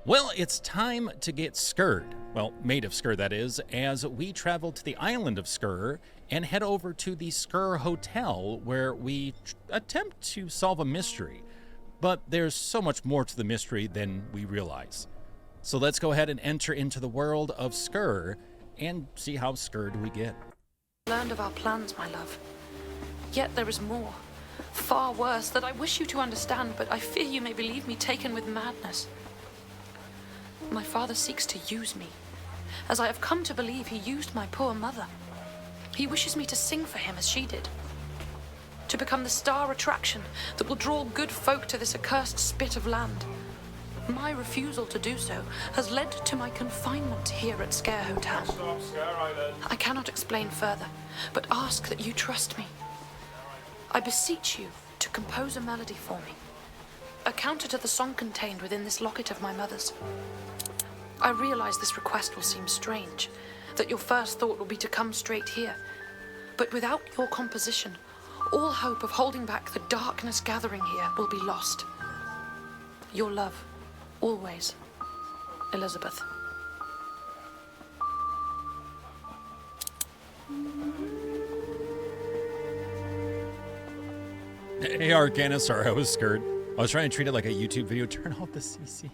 Well, it's time to get scared. Well, Maid of Sker, that is, as we travel to the island of Sker and head over to the Sker Hotel where we attempt to solve a mystery. But there's so much more to the mystery than we realize. So let's go ahead and enter into the world of Sker and see how scared we get. Learned of our plans, my love. Yet there is more, far worse, that I wish you to understand, but I fear you may believe me taken with madness. My father seeks to use me, as I have come to believe he used my poor mother. He wishes me to sing for him as she did, to become the star attraction that will draw good folk to this accursed spit of land. My refusal to do so has led to my confinement here at Sker Hotel. I cannot explain further, but ask that you trust me. I beseech you to compose a melody for me, a counter to the song contained within this locket of my mother's. I realize this request will seem strange, that your first thought will be to come straight here. But without your composition, all hope of holding back the darkness gathering here will be lost. Your love, always, Elizabeth. Hey, Arcana, sorry, I was scared. I was trying to treat it like a YouTube video. Turn off the CC.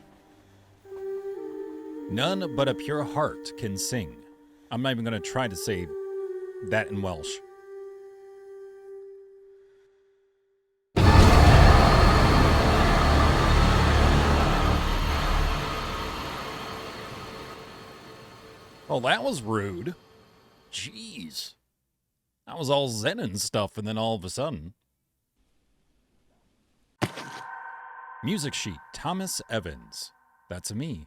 None but a pure heart can sing. I'm not even going to try to say that in Welsh. Oh, that was rude. Jeez. That was all zen and stuff, and then all of a sudden. Music sheet, Thomas Evans. That's me.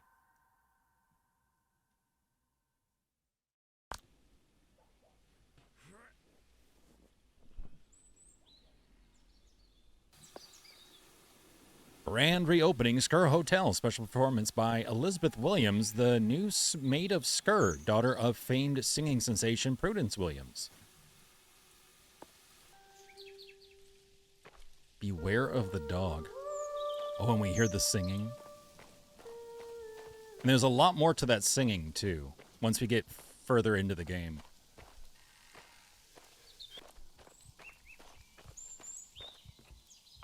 Grand reopening Sker Hotel. Special performance by Elizabeth Williams, the new Maid of Sker, daughter of famed singing sensation Prudence Williams. Beware of the dog. Oh, and we hear the singing. And there's a lot more to that singing, too, once we get further into the game.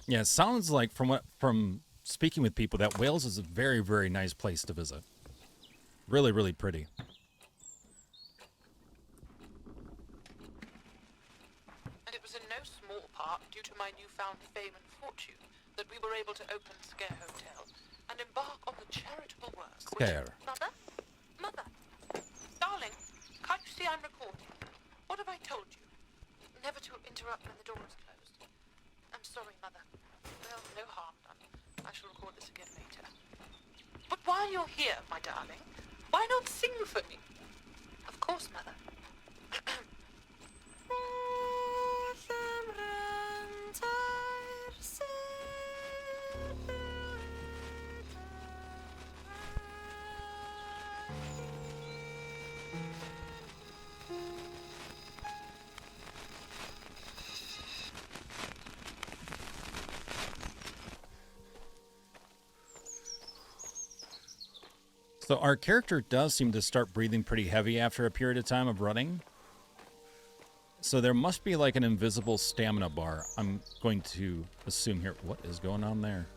Yeah, it sounds like from speaking with people that Wales is a very, very nice place to visit. Really, really pretty. And it was in no small part due to my newfound fame and fortune that we were able to open Sker Hotel and embark on the charitable work. Sker. Mother, darling, can't you see I'm recording? What have I told you? Never to interrupt when the door is closed. I'm sorry, Mother. Well, no harm done. I shall record this again later. But while you're here, my darling, why not sing for me? Of course, Mother. So our character does seem to start breathing pretty heavy after a period of time of running. So there must be like an invisible stamina bar. I'm going to assume here. What is going on there?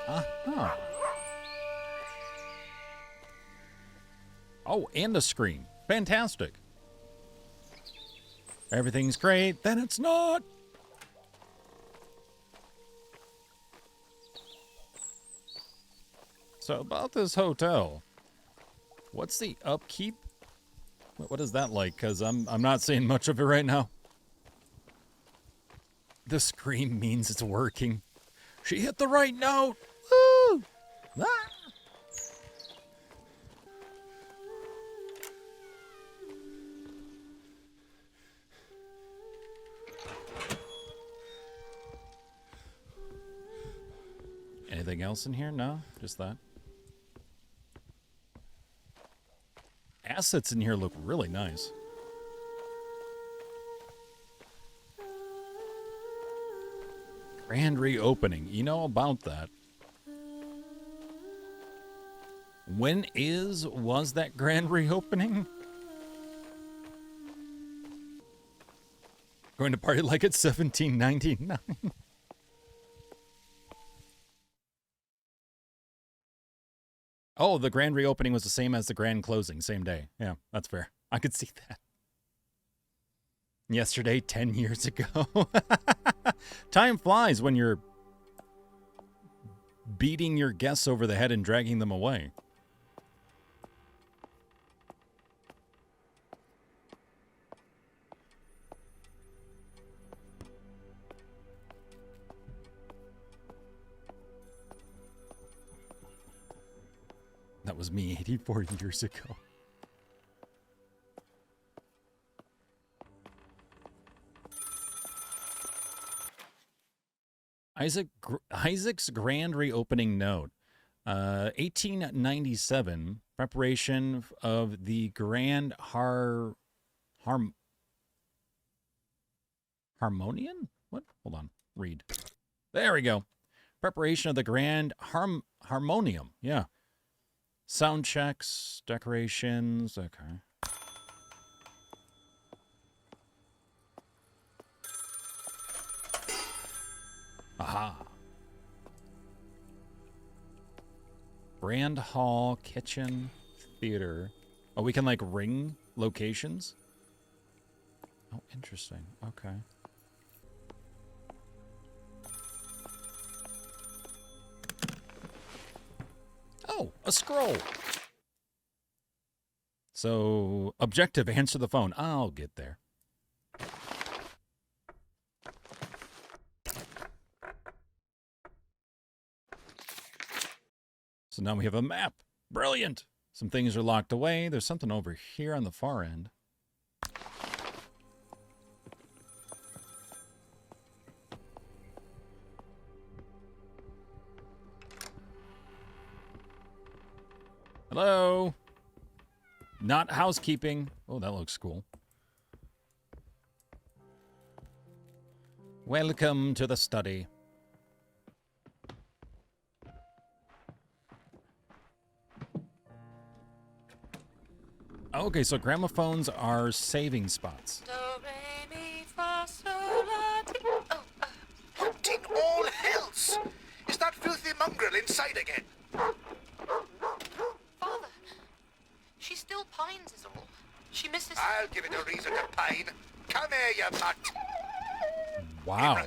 Uh-huh. Oh, and a scream. Fantastic. Everything's great, then it's not. So about this hotel, what's the upkeep? What is that like? Because I'm not seeing much of it right now. The scream means it's working. She hit the right note. Woo! Ah! Anything else in here? No, just that. Assets in here look really nice. Grand reopening. You know about that. When was that grand reopening? Going to party like it's 1799. Oh, the grand reopening was the same as the grand closing, same day. Yeah, that's fair. I could see that. Yesterday, 10 years ago. Time flies when you're beating your guests over the head and dragging them away. That was me 84 years ago. Isaac's grand reopening note. 1897, preparation of the grand harmonian? What? Hold on. Read. There we go. Preparation of the grand harmonium. Yeah. Sound checks, decorations. Okay. Aha. Grand hall, kitchen, theater. Oh, we can like ring locations? Oh, interesting. Okay. Oh, a scroll. So, objective, answer the phone. I'll get there. So now we have a map. Brilliant. Some things are locked away. There's something over here on the far end. Hello. Not housekeeping. Oh, that looks cool. Welcome to the study. Okay, so gramophones are saving spots. Do, re, mi, fa, sol, la, ti. Oh, what in all hells? Is that filthy mongrel inside again? Father, she still pines is all. She misses... I'll give it a reason to pine. Come here, you mutt. Wow.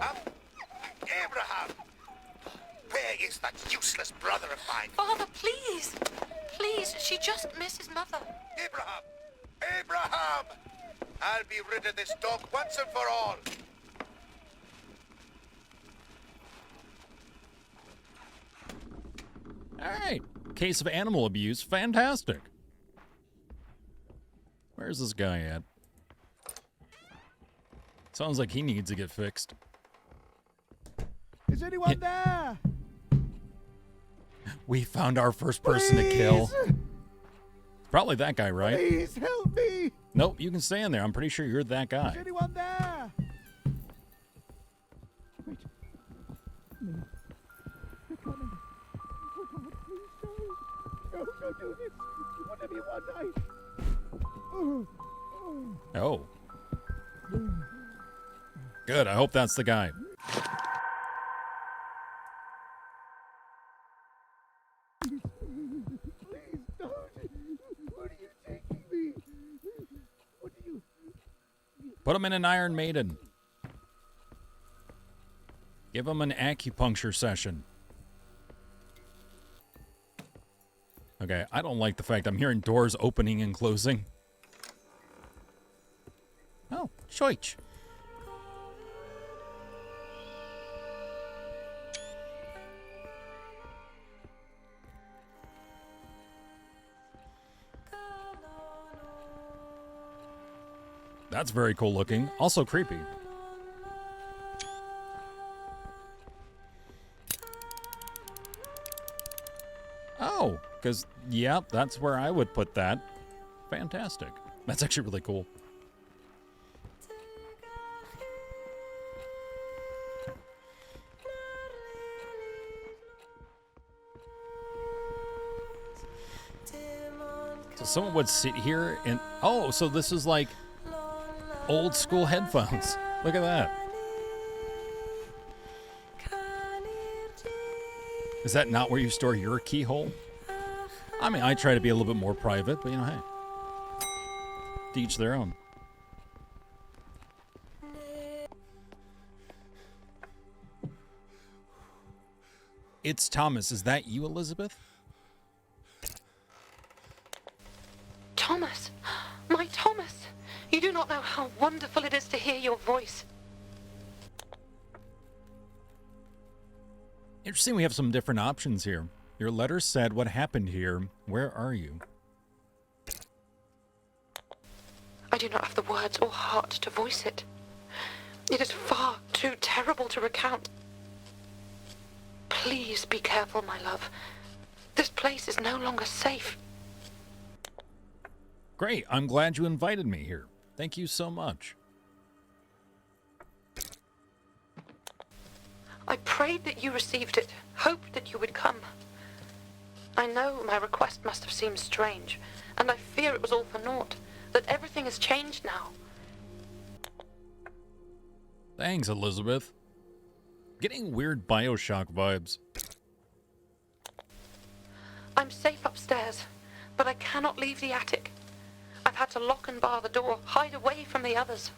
Abraham! Where is that useless brother of mine? Father, please! Please, she just misses Mother. Abraham! Abraham! I'll be rid of this dog once and for all. All right. Case of animal abuse. Fantastic. Where's this guy at? Sounds like he needs to get fixed. Is anyone there? We found our first person to kill. Probably that guy, right? Please help me. Nope, you can stay in there. I'm pretty sure you're that Is guy. anyone there? Wait. No. They're coming. Oh God, please no. No, don't do this. You want to be one night. Oh. Oh. Oh. Good, I hope that's the guy. Please don't. Where are you taking me? What do you... Put him in an Iron Maiden. Give him an acupuncture session. Okay, I don't like the fact I'm hearing doors opening and closing. Oh, choich. That's very cool looking. Also creepy. Oh, because, yeah, that's where I would put that. Fantastic. That's actually really cool. someone would sit here and... Oh, so this is like old school headphones. Look at that. Is that not where you store your keyhole? I mean, I try to be a little bit more private, but you know, hey. To each their own. It's Thomas. Is that you, Elizabeth? Thomas! My Thomas! You do not know how wonderful it is to hear your voice. Interesting, we have some different options here. Your letter said, what happened here? Where are you? I do not have the words or heart to voice it. It is far too terrible to recount. Please be careful, my love. This place is no longer safe. Great, I'm glad you invited me here. Thank you so much. I prayed that you received it, hoped that you would come. I know my request must have seemed strange, and I fear it was all for naught, that everything has changed now. Thanks, Elizabeth. Getting weird Bioshock vibes. I'm safe upstairs, but I cannot leave the attic. I've had to lock and bar the door, hide away from the others.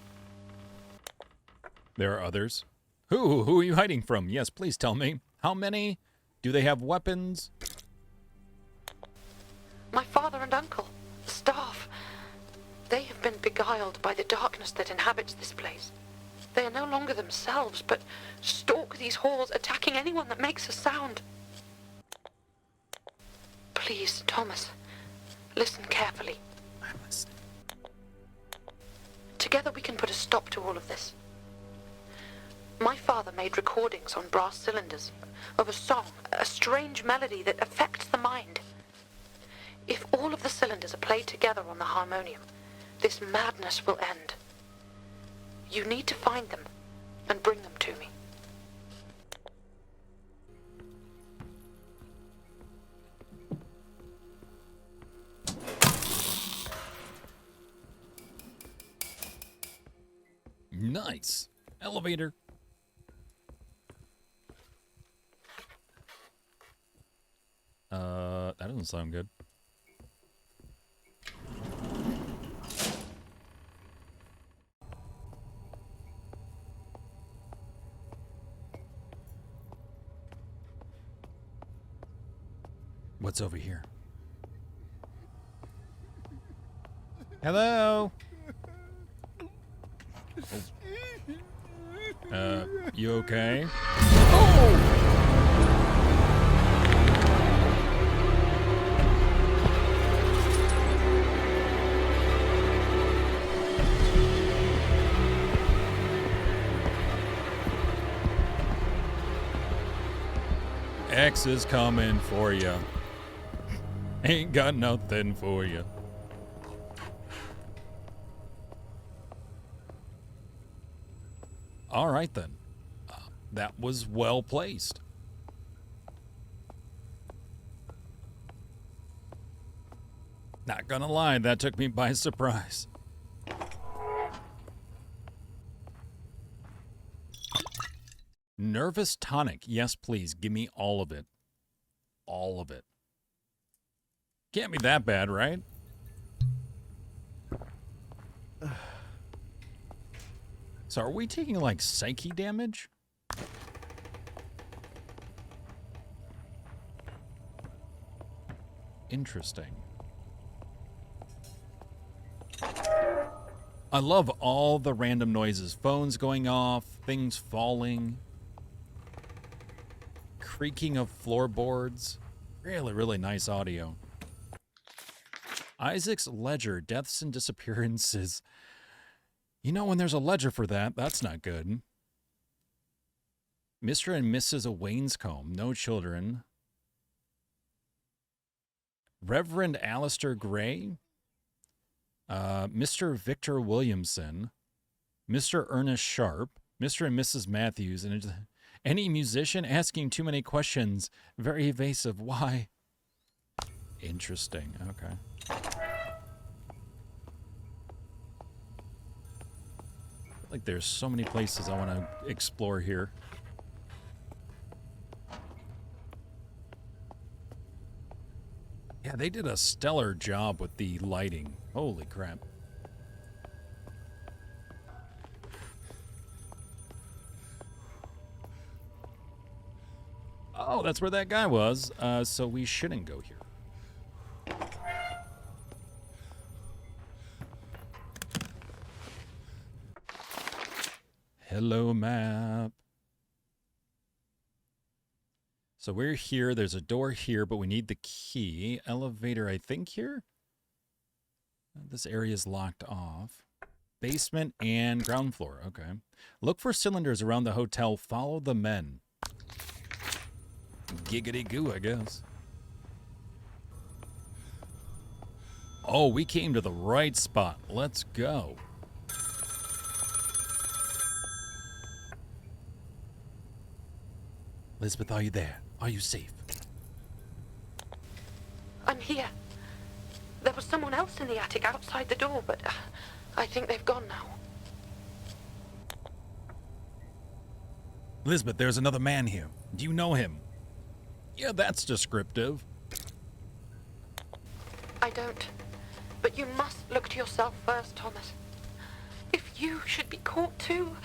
There are others. Who are you hiding from? Yes, please tell me. How many? Do they have weapons? My father and uncle, the staff. They have been beguiled by the darkness that inhabits this place. They are no longer themselves, but stalk these halls, attacking anyone that makes a sound. Please, Thomas, listen carefully. I'm listening. Together we can put a stop to all of this. My father made recordings on brass cylinders of a song, a strange melody that affects the mind. If all of the cylinders are played together on the harmonium, this madness will end. You need to find them and bring them to me. Nice. Elevator. That doesn't sound good. What's over here? Hello? You okay? Oh! X is coming for you. Ain't got nothing for you. All right, then. That was well placed. Not gonna lie, that took me by surprise. Nervous tonic. Yes, please. Give me all of it. All of it. Can't be that bad, right? So are we taking, like, psyche damage? Interesting. I love all the random noises. Phones going off, things falling, creaking of floorboards. Really, really nice audio. Isaac's ledger, deaths and disappearances. You know, when there's a ledger for that, that's not good. Mr. and Mrs. Wainscombe, no children. Reverend Alistair Gray. Mr. Victor Williamson. Mr. Ernest Sharp. Mr. and Mrs. Matthews. And any musician asking too many questions. Very evasive. Why? Interesting. Okay. feel like there's so many places I want to explore here. Yeah, they did a stellar job with the lighting. Holy crap. Oh, that's where that guy was. So we shouldn't go here. Hello, map. So we're here. There's a door here, but we need the key. Elevator, I think, here? This area is locked off. Basement and ground floor. Okay. Look for cylinders around the hotel. Follow the men. Giggity goo, I guess. Oh, we came to the right spot. Let's go. Elizabeth, are you there? Are you safe? I'm here. There was someone else in the attic outside the door, but I think they've gone now. Elizabeth, there's another man here. Do you know him? Yeah, that's descriptive. I don't. But you must look to yourself first, Thomas. If you should be caught too...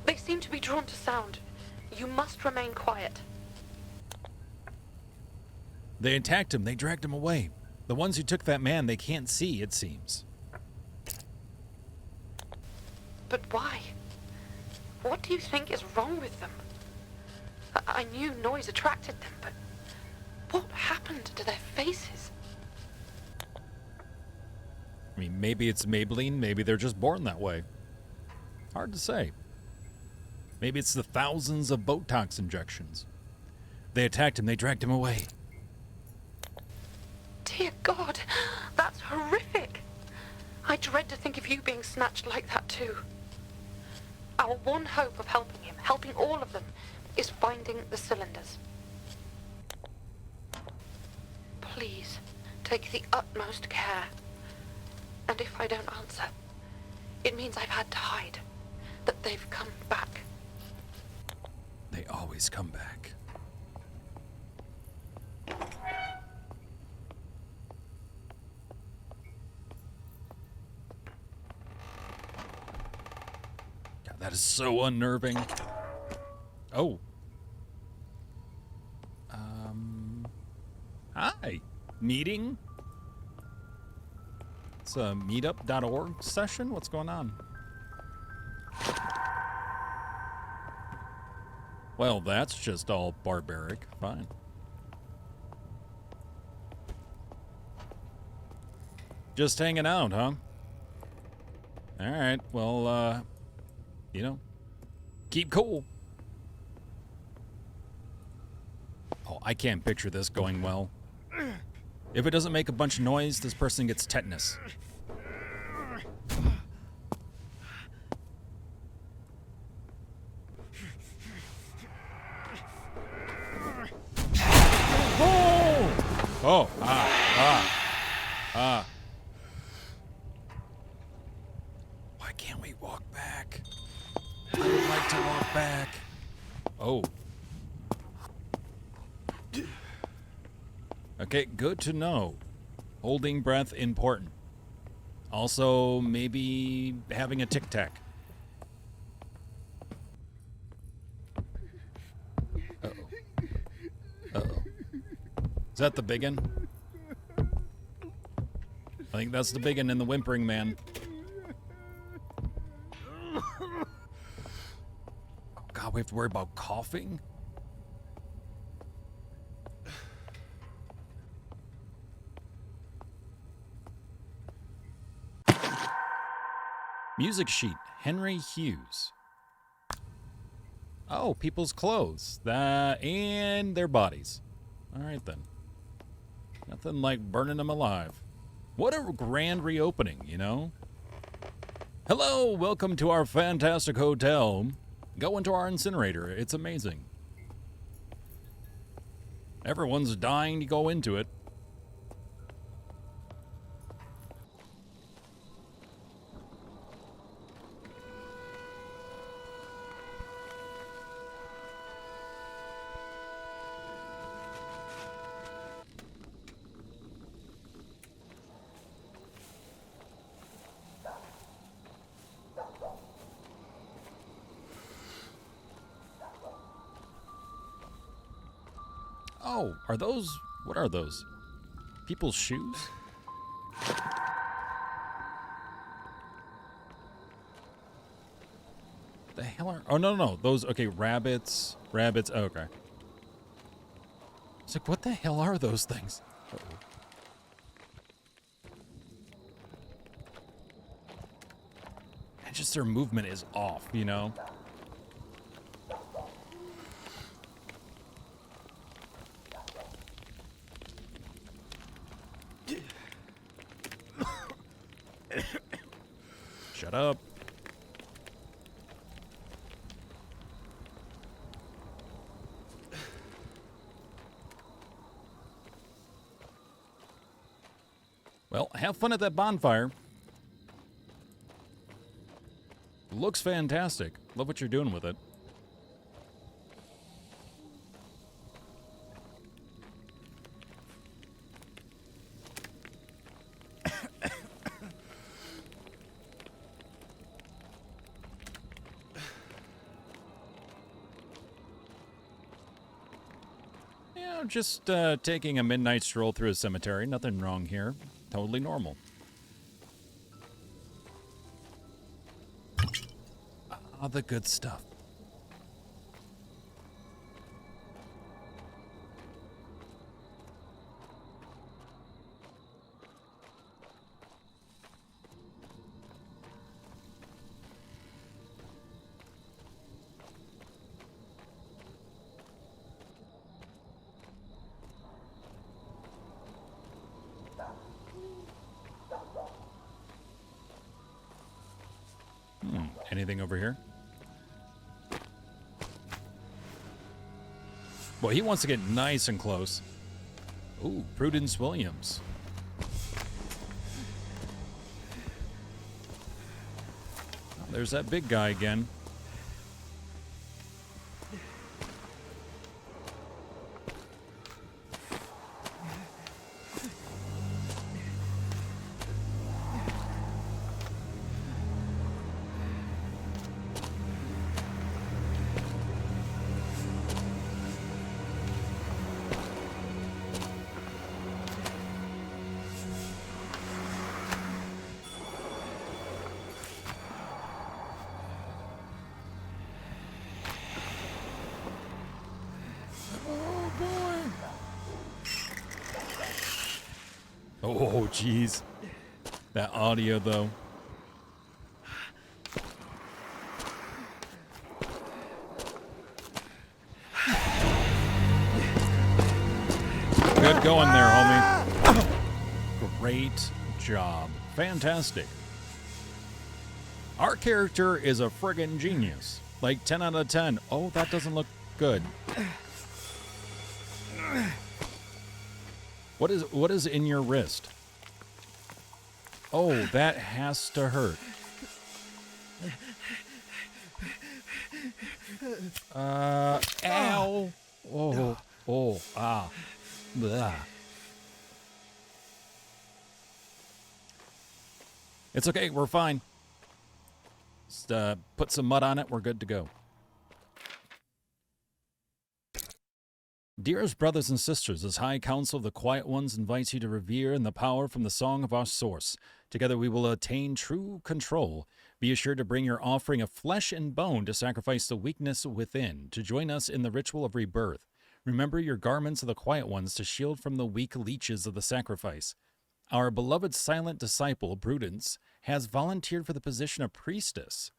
They seem to be drawn to sound. You must remain quiet. They attacked him. They dragged him away. The ones who took that man, they can't see, it seems. But why? What do you think is wrong with them? I knew noise attracted them, but what happened to their faces? I mean, maybe it's Maybelline. Maybe they're just born that way. Hard to say. Maybe it's the thousands of Botox injections. They attacked him. They dragged him away. Dear God, that's horrific. I dread to think of you being snatched like that too. Our one hope of helping him, helping all of them, is finding the cylinders. Please, take the utmost care. And if I don't answer, it means I've had to hide, that they've come back. They always come back. God, that is so unnerving. Oh. Hi. Meeting? It's a meetup.org session? What's going on? Well, that's just all barbaric. Fine. Just hanging out, huh? Alright, well, you know, keep cool. Oh, I can't picture this going well. If it doesn't make a bunch of noise, this person gets tetanus. Oh, Why can't we walk back? I would like to walk back. Oh. Okay, good to know. Holding breath, important. Also, maybe having a tic-tac. Uh-oh. Uh-oh. Is that the biggin? I think that's the biggin and the whimpering man. Oh God, we have to worry about coughing? Music sheet, Henry Hughes. Oh, people's clothes. And their bodies. All right, then. Nothing like burning them alive. What a grand reopening, you know? Hello, welcome to our fantastic hotel. Go into our incinerator. It's amazing. Everyone's dying to go into it. Oh, are those... What are those? People's shoes? The hell are... Oh, no. Those... Okay, rabbits. Rabbits. Oh, okay. It's like, what the hell are those things? Uh-oh. And just their movement is off, you know? Shut up. Well, have fun at that bonfire. Looks fantastic. Love what you're doing with it. Yeah, just taking a midnight stroll through a cemetery. Nothing wrong here. Totally normal. Ah, the good stuff. Anything over here? Well, he wants to get nice and close. Ooh, Prudence Williams. Oh, there's that big guy again. Oh, jeez. That audio, though. Good going there, homie. Great job. Fantastic. Our character is a friggin' genius. Like 10 out of 10. Oh, that doesn't look good. What is in your wrist? Oh, that has to hurt. Ow. Blah. It's okay, we're fine. Just put some mud on it, we're good to go. Dearest brothers and sisters, as High Council of the Quiet Ones invites you to revere in the power from the song of our source. Together we will attain true control. Be assured to bring your offering of flesh and bone to sacrifice the weakness within, to join us in the ritual of rebirth. Remember your garments of the Quiet Ones to shield from the weak leeches of the sacrifice. Our beloved silent disciple, Prudence, has volunteered for the position of priestess.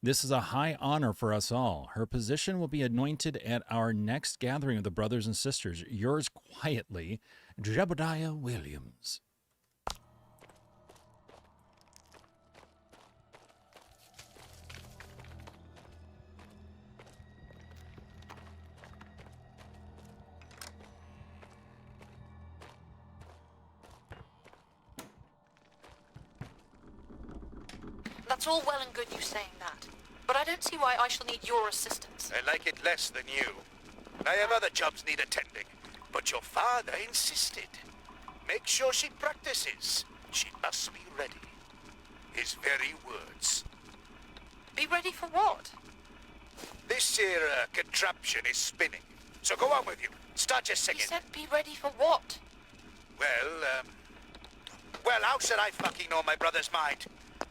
This is a high honor for us all. Her position will be anointed at our next gathering of the brothers and sisters. Yours quietly, Jebediah Williams. That's all well and good you saying that, but I don't see why I shall need your assistance. I like it less than you. I have other jobs need attending, but your father insisted. Make sure she practices. She must be ready. His very words. Be ready for what? This here contraption is spinning, So go on with you. Start your He singing. said be ready for what? Well, how should I fucking know my brother's mind?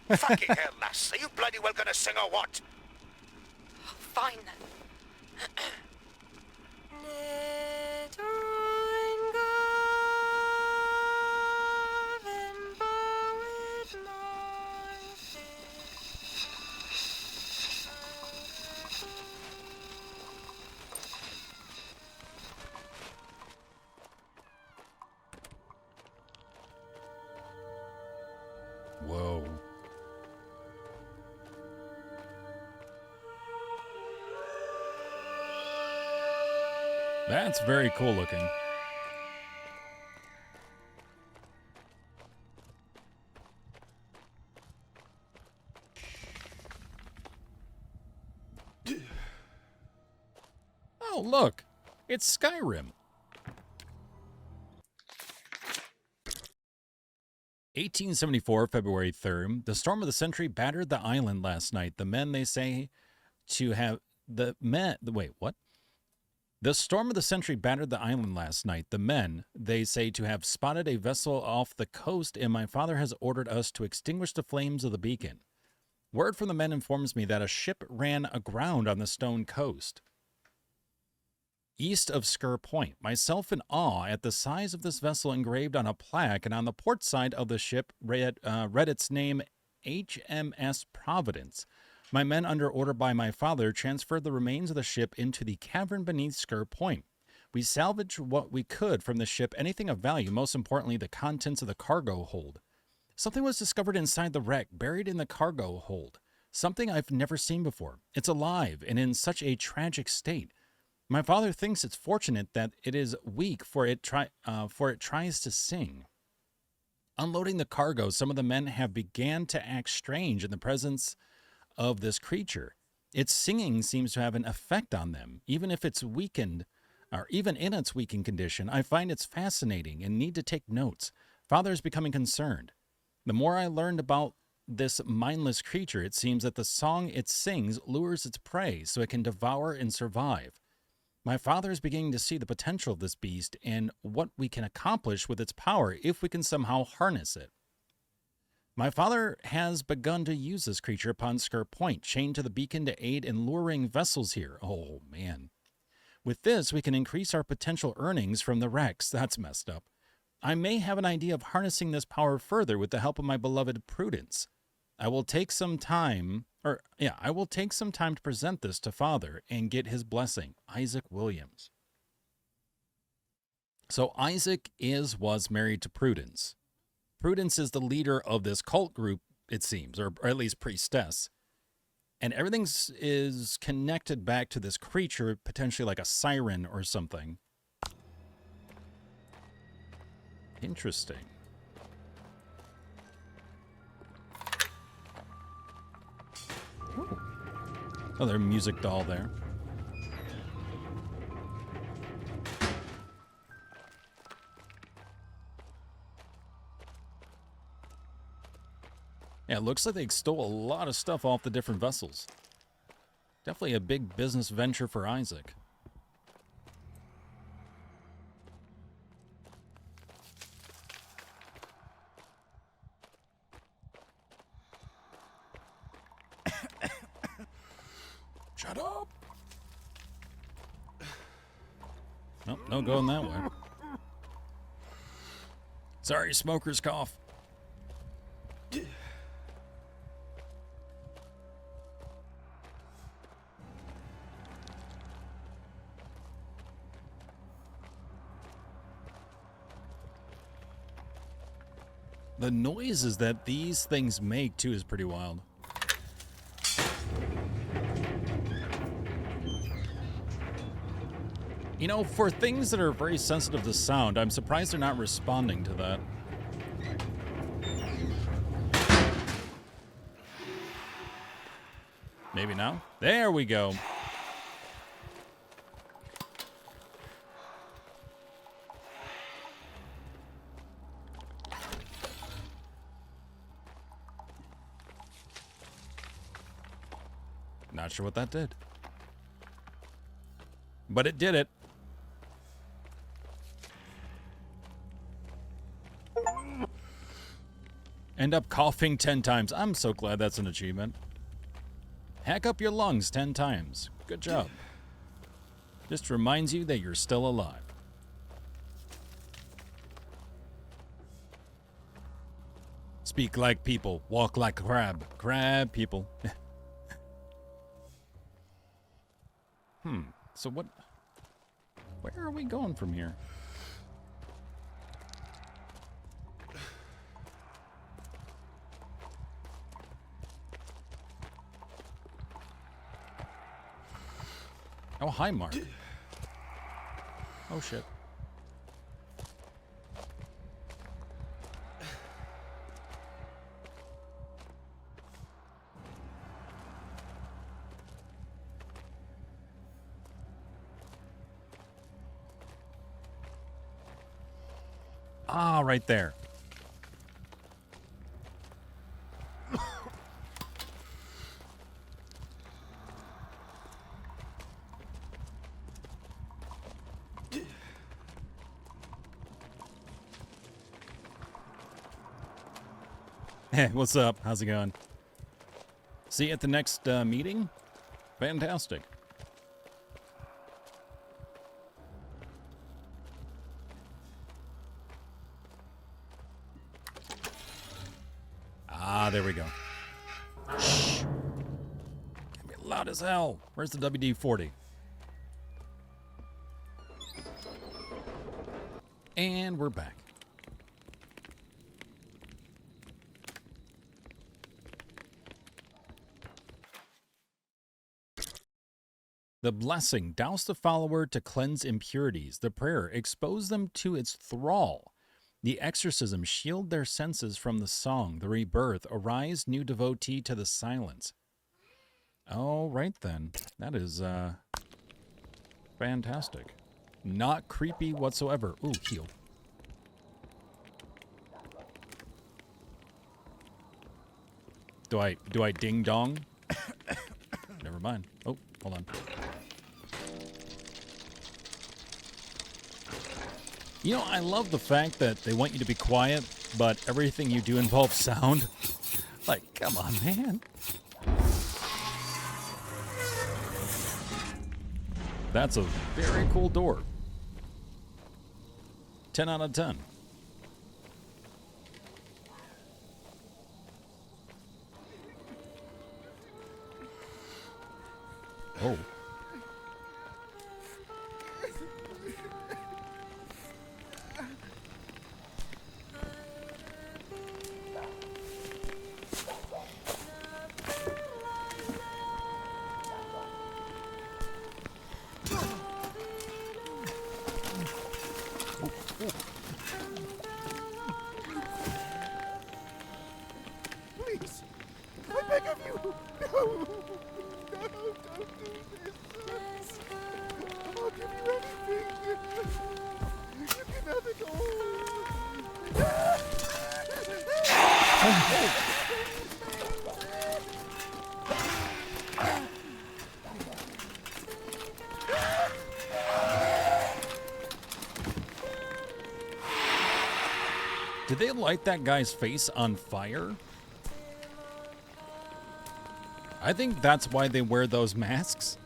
Fucking hell, lass. Are you bloody well gonna sing or what? Fine then. Whoa. That's very cool looking. Oh, look. It's Skyrim. 1874, February 3rd. The storm of the century battered the island last night. The men, they say, to have... Wait, what? The storm of the century battered the island last night. The men, they say, to have spotted a vessel off the coast, and my father has ordered us to extinguish the flames of the beacon. Word from the men informs me that a ship ran aground on the stone coast east of Sker Point. Myself in awe at the size of this vessel engraved on a plaque, and on the port side of the ship read its name, HMS Providence. My men, under order by my father, transferred the remains of the ship into the cavern beneath Sker Point. We salvaged what we could from the ship, anything of value, most importantly, the contents of the cargo hold. Something was discovered inside the wreck, buried in the cargo hold. Something I've never seen before. It's alive and in such a tragic state. My father thinks it's fortunate that it is weak, for it tries to sing. Unloading the cargo, some of the men have began to act strange in the presence of this creature. Its singing seems to have an effect on them, even if it's weakened, or even in its weakened condition. I find it's fascinating and need to take notes. Father is becoming concerned. The more I learned about this mindless creature, it seems that the song it sings lures its prey so it can devour and survive. My father is beginning to see the potential of this beast and what we can accomplish with its power if we can somehow harness it. My father has begun to use this creature upon Sker Point, chained to the beacon to aid in luring vessels here. Oh, man. With this, we can increase our potential earnings from the wrecks. That's messed up. I may have an idea of harnessing this power further with the help of my beloved Prudence. I will take some time to present this to Father and get his blessing. Isaac Williams. So Isaac was married to Prudence. Prudence is the leader of this cult group, it seems, or at least priestess. And everything is connected back to this creature, potentially like a siren or something. Interesting. Oh, there's a music doll there. Yeah, it looks like they stole a lot of stuff off the different vessels. Definitely a big business venture for Isaac. Shut up! Nope, no going that way. Sorry, smoker's cough. The noises that these things make, too, is pretty wild. You know, for things that are very sensitive to sound, I'm surprised they're not responding to that. Maybe now? There we go. Not sure what that did. But it did it. End up coughing 10 times. I'm so glad that's an achievement. Hack up your lungs 10 times. Good job. Just reminds you that you're still alive. Speak like people, walk like crab. Crab people. So what? Where are we going from here? Oh, hi, Mark. Oh, shit. Ah, right there. Hey, what's up? How's it going? See you at the next meeting? Fantastic. Ah, there we go. Shh. Gonna be loud as hell. Where's the WD-40? And we're back. The blessing, douse the follower to cleanse impurities. The prayer, expose them to its thrall. The exorcism, shield their senses from the song. The rebirth, arise new devotee to the silence. All right then. That is, fantastic. Not creepy whatsoever. Ooh, heal. Do I ding dong? Never mind. Oh, hold on. You know, I love the fact that they want you to be quiet, but everything you do involves sound. Like, come on, man. That's a very cool door. 10 out of 10. Oh. Please, I beg of you. No, no, don't do this. I'll give you anything. You can have it Did they light that guy's face on fire? I think that's why they wear those masks.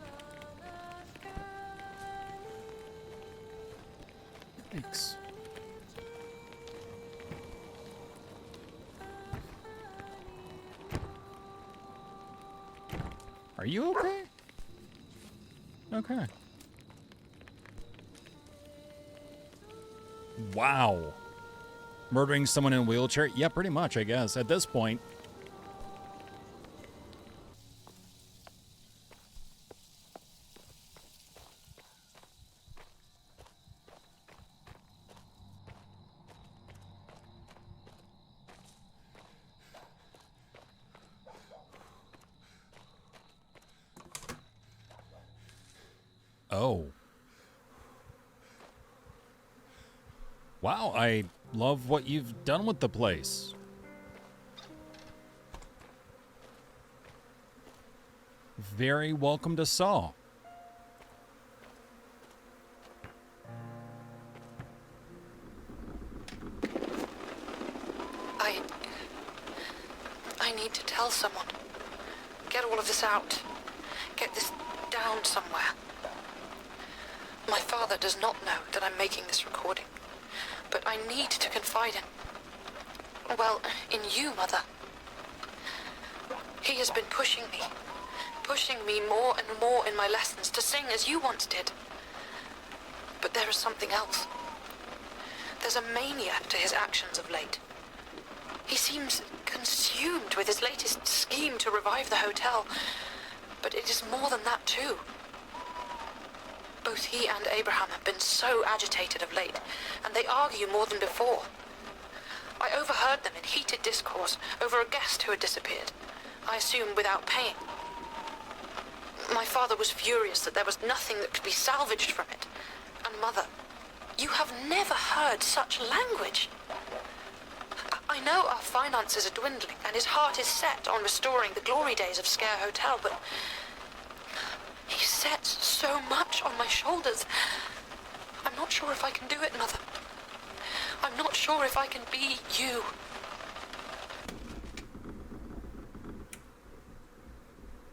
Thanks. Are you okay? Okay. Wow. Murdering someone in a wheelchair? Yeah, pretty much, I guess, at this point. Oh. Wow, I love what you've done with the place. Very welcome to Saw. all of this out. Get this down somewhere. My father does not know that I'm making this recording, but I need to confide in you, Mother. He has been pushing me more and more in my lessons to sing as you once did. But there is something else. There's a mania to his actions of late. He seems consumed with his latest scheme to revive the hotel, but it is more than that too. Both he and Abraham have been so agitated of late, and they argue more than before. I overheard them in heated discourse over a guest who had disappeared, I assume without paying. My father was furious that there was nothing that could be salvaged from it. And Mother, you have never heard such language. I know our finances are dwindling, and his heart is set on restoring the glory days of Sker Hotel, but he sets so much on my shoulders. I'm not sure if I can do it, Mother. I'm not sure if I can be you.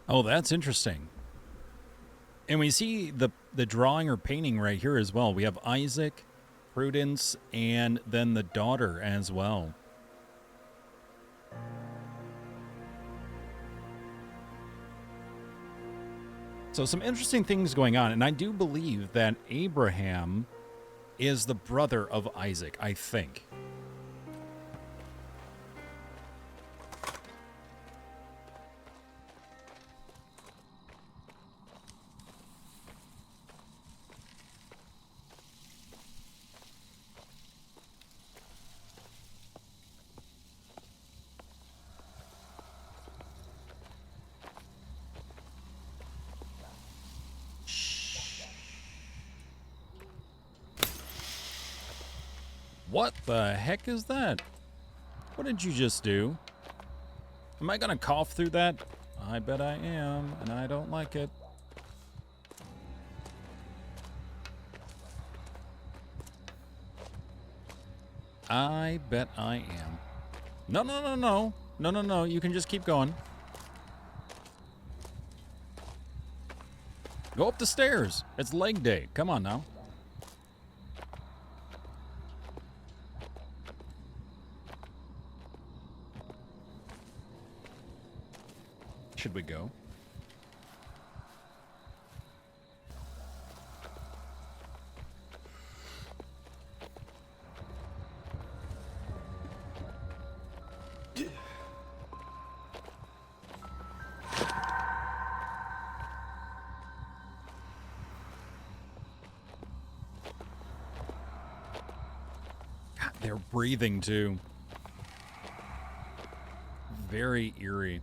Oh, that's interesting. And we see the drawing or painting right here as well. We have Isaac, Prudence, and then the daughter as well. So some interesting things going on, and I do believe that Abraham is the brother of Isaac, I think. What the heck is that? What did you just do? Am I gonna cough through that? I bet I am, and I don't like it. I bet I am. No, no, no, no. No, no, no. You can just keep going. Go up the stairs. It's leg day. Come on now. Should we go? God, they're breathing too. Very eerie.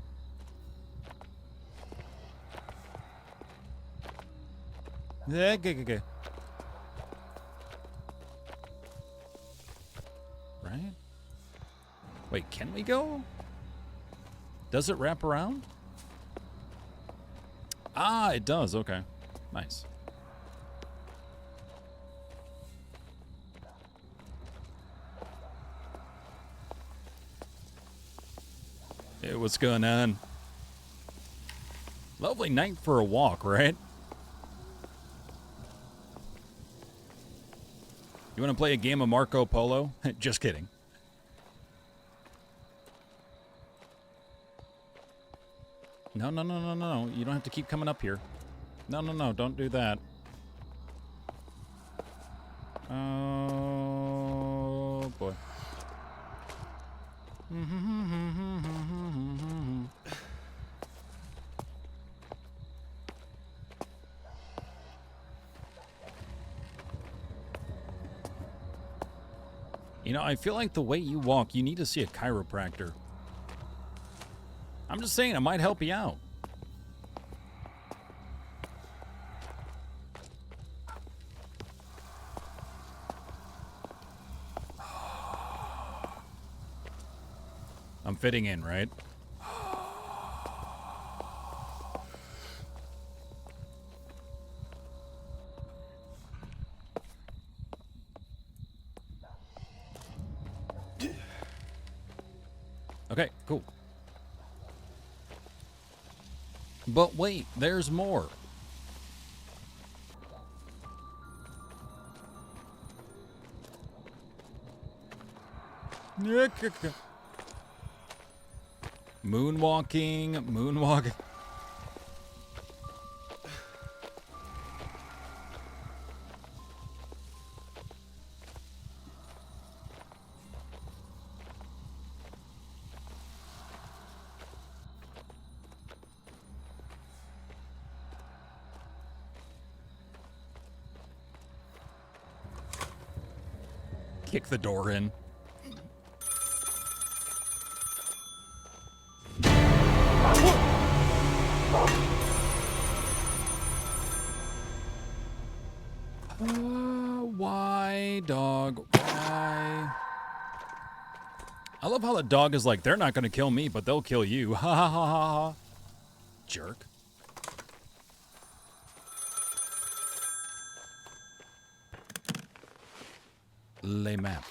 Yeah, okay. Right? Wait, can we go? Does it wrap around? Ah, it does. Okay. Nice. Hey, what's going on? Lovely night for a walk, right? You want to play a game of Marco Polo? Just kidding. No, no, no, no, no. You don't have to keep coming up here. No, no, no. Don't do that. Oh, boy. You know, I feel like the way you walk, you need to see a chiropractor. I'm just saying, it might help you out. I'm fitting in, right? Okay, cool. But wait, there's more. Moonwalking, moonwalking. Kick the door in. Why, dog? Why? I love how the dog is like, they're not going to kill me, but they'll kill you. Ha ha ha ha ha. Jerk. Les map.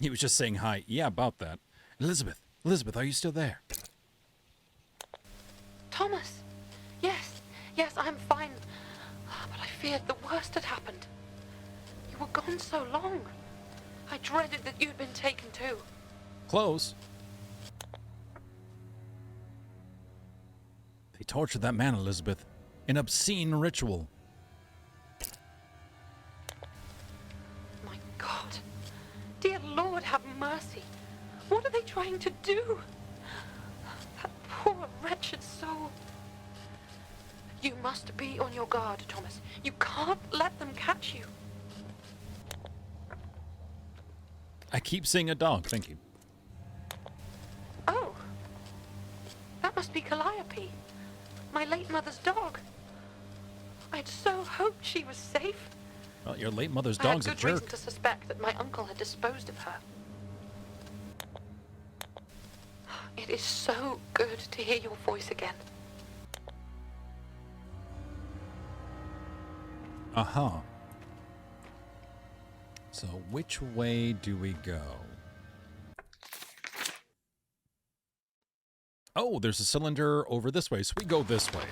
He was just saying hi. Yeah, about that. Elizabeth, Elizabeth, are you still there? Thomas! Yes, yes, I'm fine. But I feared the worst had happened. You were gone so long. I dreaded that you'd been taken too. Close. They tortured that man, Elizabeth. An obscene ritual. My God. Dear Lord, have mercy. What are they trying to do? That poor wretched soul. You must be on your guard, Thomas. You can't let them catch you. I keep seeing a dog, thank you. Oh. That must be Calliope, my late mother's dog. I'd so hoped she was safe. Well, your late mother's I had dog's a good reason jerk. to suspect that my uncle had disposed of her. It is so good to hear your voice again. Uh-huh. So which way do we go? Oh, there's a cylinder over this way, so we go this way.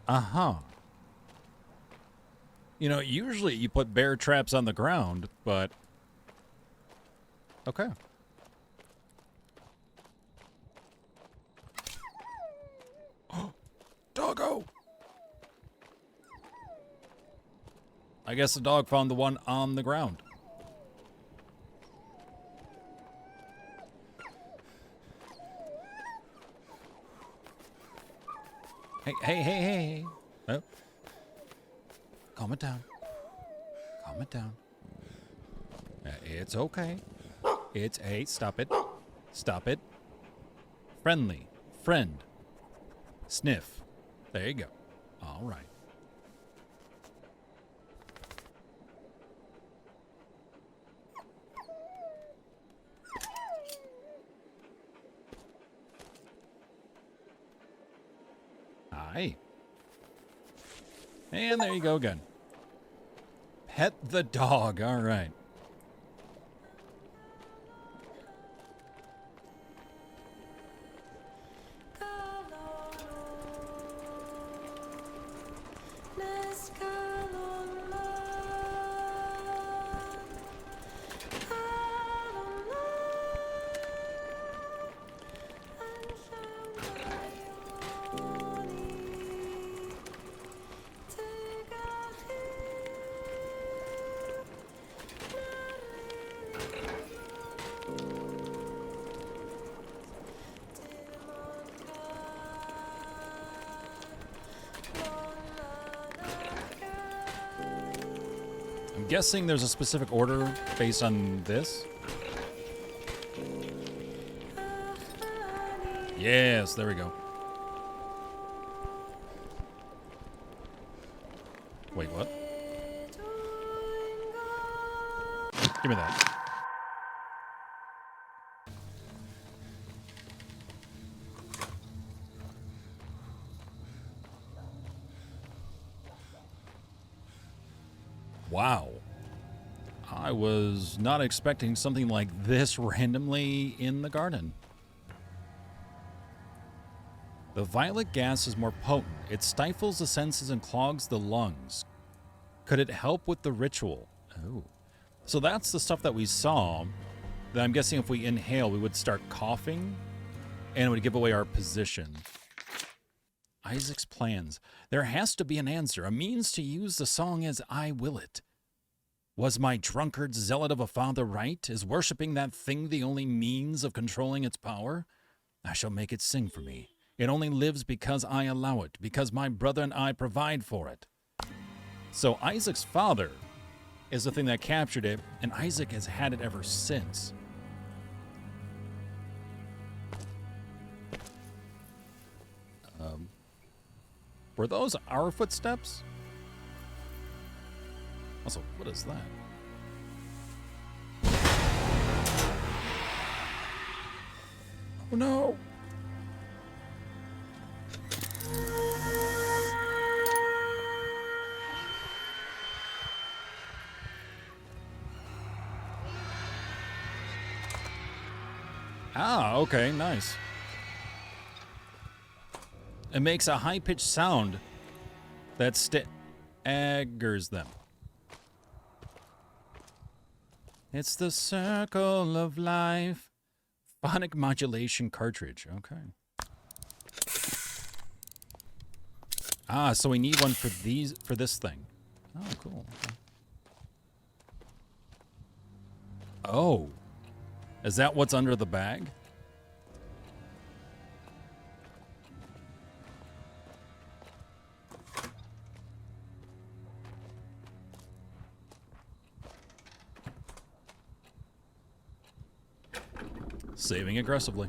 Uh-huh. You know, usually you put bear traps on the ground, but... Okay. Doggo! I guess the dog found the one on the ground. Hey, hey, hey, hey, hey. Oh. Calm it down. Calm it down. It's okay. It's, hey, stop it. Stop it. Friendly. Friend. Sniff. There you go. All right. Hi. And there you go again. Pet the dog. All right. I'm guessing there's a specific order based on this. Yes, there we go. Wait, what? Give me that. Wow. I was not expecting something like this randomly in the garden. The violet gas is more potent. It stifles the senses and clogs the lungs. Could it help with the ritual? Oh. So that's the stuff that we saw. That I'm guessing if we inhale, we would start coughing, and it would give away our position. Isaac's plans. There has to be an answer, a means to use the song as I will it. Was my drunkard zealot of a father right? Is worshipping that thing the only means of controlling its power? I shall make it sing for me. It only lives because I allow it, because my brother and I provide for it. So Isaac's father is the thing that captured it, and Isaac has had it ever since. Were those our footsteps? Also, what is that? Oh no! Ah, okay, nice. It makes a high-pitched sound that staggers them. It's the circle of life. Phonic modulation cartridge. Okay. Ah, so we need one for this thing. Oh, cool. Okay. Oh. Is that what's under the bag? Saving aggressively.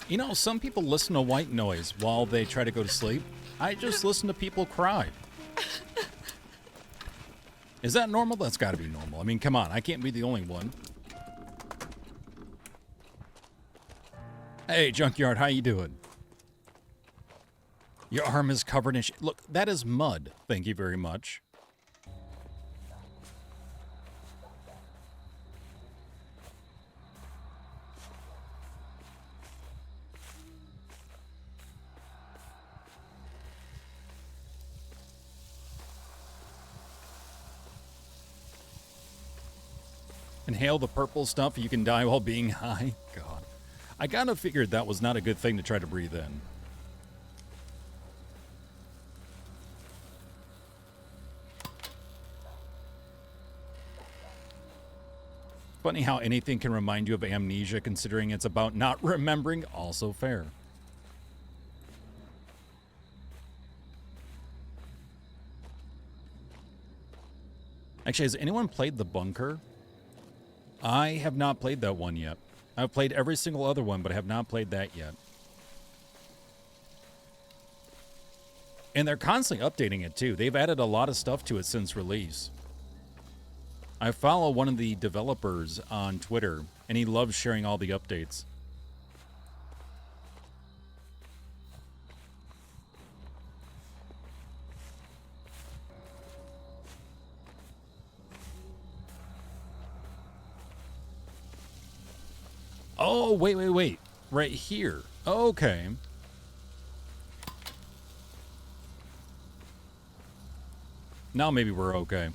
You know, some people listen to white noise while they try to go to sleep. I just listen to people cry. Is that normal? That's got to be normal. I mean, come on. I can't be the only one. Hey, Junkyard, how you doing? Your arm is covered in look, that is mud. Thank you very much. Inhale the purple stuff, you can die while being high. God. I kind of figured that was not a good thing to try to breathe in. Funny how anything can remind you of amnesia, considering it's about not remembering. Also fair. Actually, has anyone played The Bunker? I have not played that one yet. I've played every single other one, but I have not played that yet. And they're constantly updating it, too. They've added a lot of stuff to it since release. I follow one of the developers on Twitter, and he loves sharing all the updates. Oh, wait. Right here. Okay. Now maybe we're okay.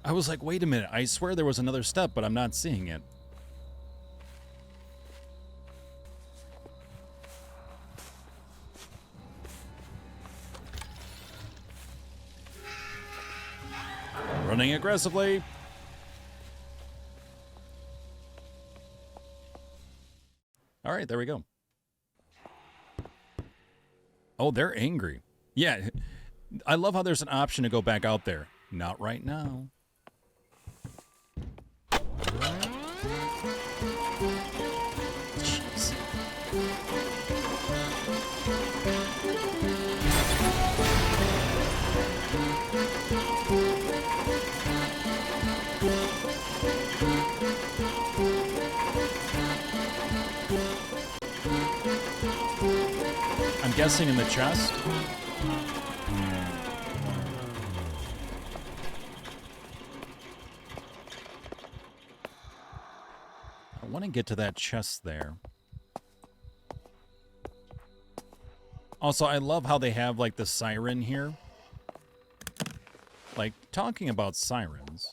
I was like, wait a minute. I swear there was another step, but I'm not seeing it. Running aggressively. All right, there we go. Oh, they're angry. Yeah, I love how there's an option to go back out there. Not right now. Jeez. guessing in the chest. I want to get to that chest there. Also, I love how they have, like, the siren here. Like, talking about sirens.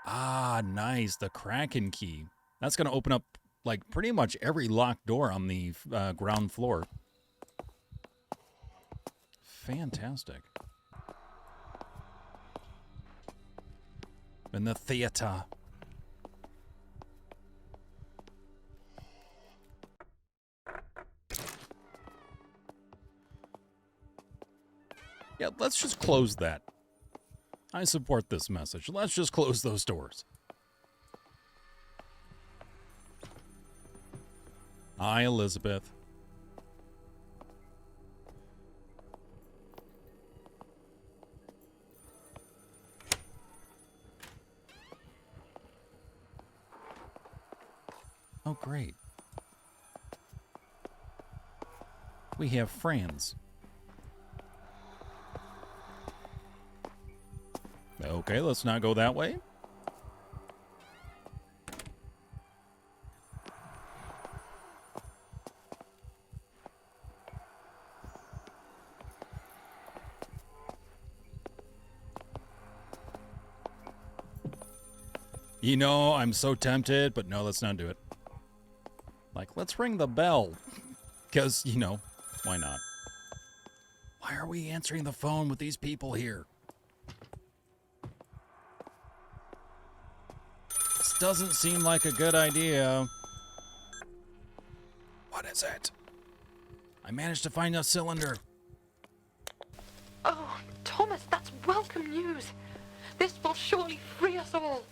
Ah, nice. The Kraken key. That's going to open up, like, pretty much every locked door on the ground floor. Fantastic. In the theater. Yeah, let's just close that. I support this message. Let's just close those doors. Hi, Elizabeth. Oh, great. We have friends. Okay, let's not go that way. You know, I'm so tempted, but no, let's not do it. Like, let's ring the bell. Because, you know, why not? Why are we answering the phone with these people here? This doesn't seem like a good idea. What is it? I managed to find a cylinder. Oh, Thomas, that's welcome news. This will surely free us all.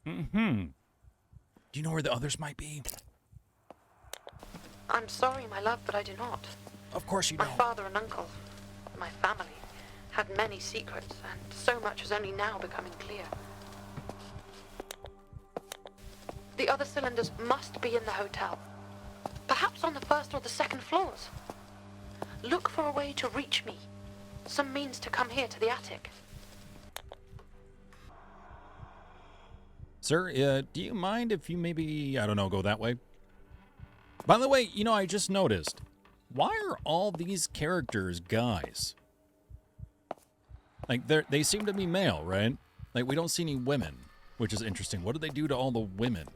Do you know where the others might be? I'm sorry, my love, but I do not. Of course you My don't. father and uncle, my family, had many secrets, and so much is only now becoming clear. The other cylinders must be in the hotel. Perhaps on the first or the second floors. Look for a way to reach me. Some means to come here to the attic. Sir, do you mind if you maybe, I don't know, go that way? By the way, you know, I just noticed. Why are all these characters guys? Like, they seem to be male, right? Like, we don't see any women, which is interesting. What did they do to all the women?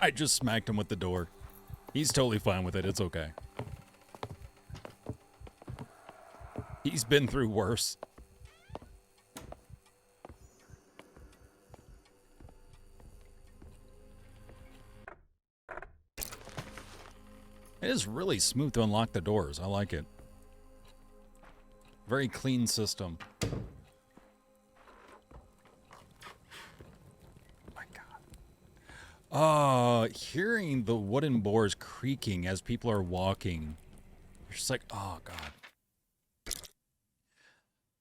I just smacked him with the door. He's totally fine with it. It's okay. He's been through worse. It is really smooth to unlock the doors. I like it. Very clean system. My God. Hearing the wooden boards creaking as people are walking. You're just like, oh God.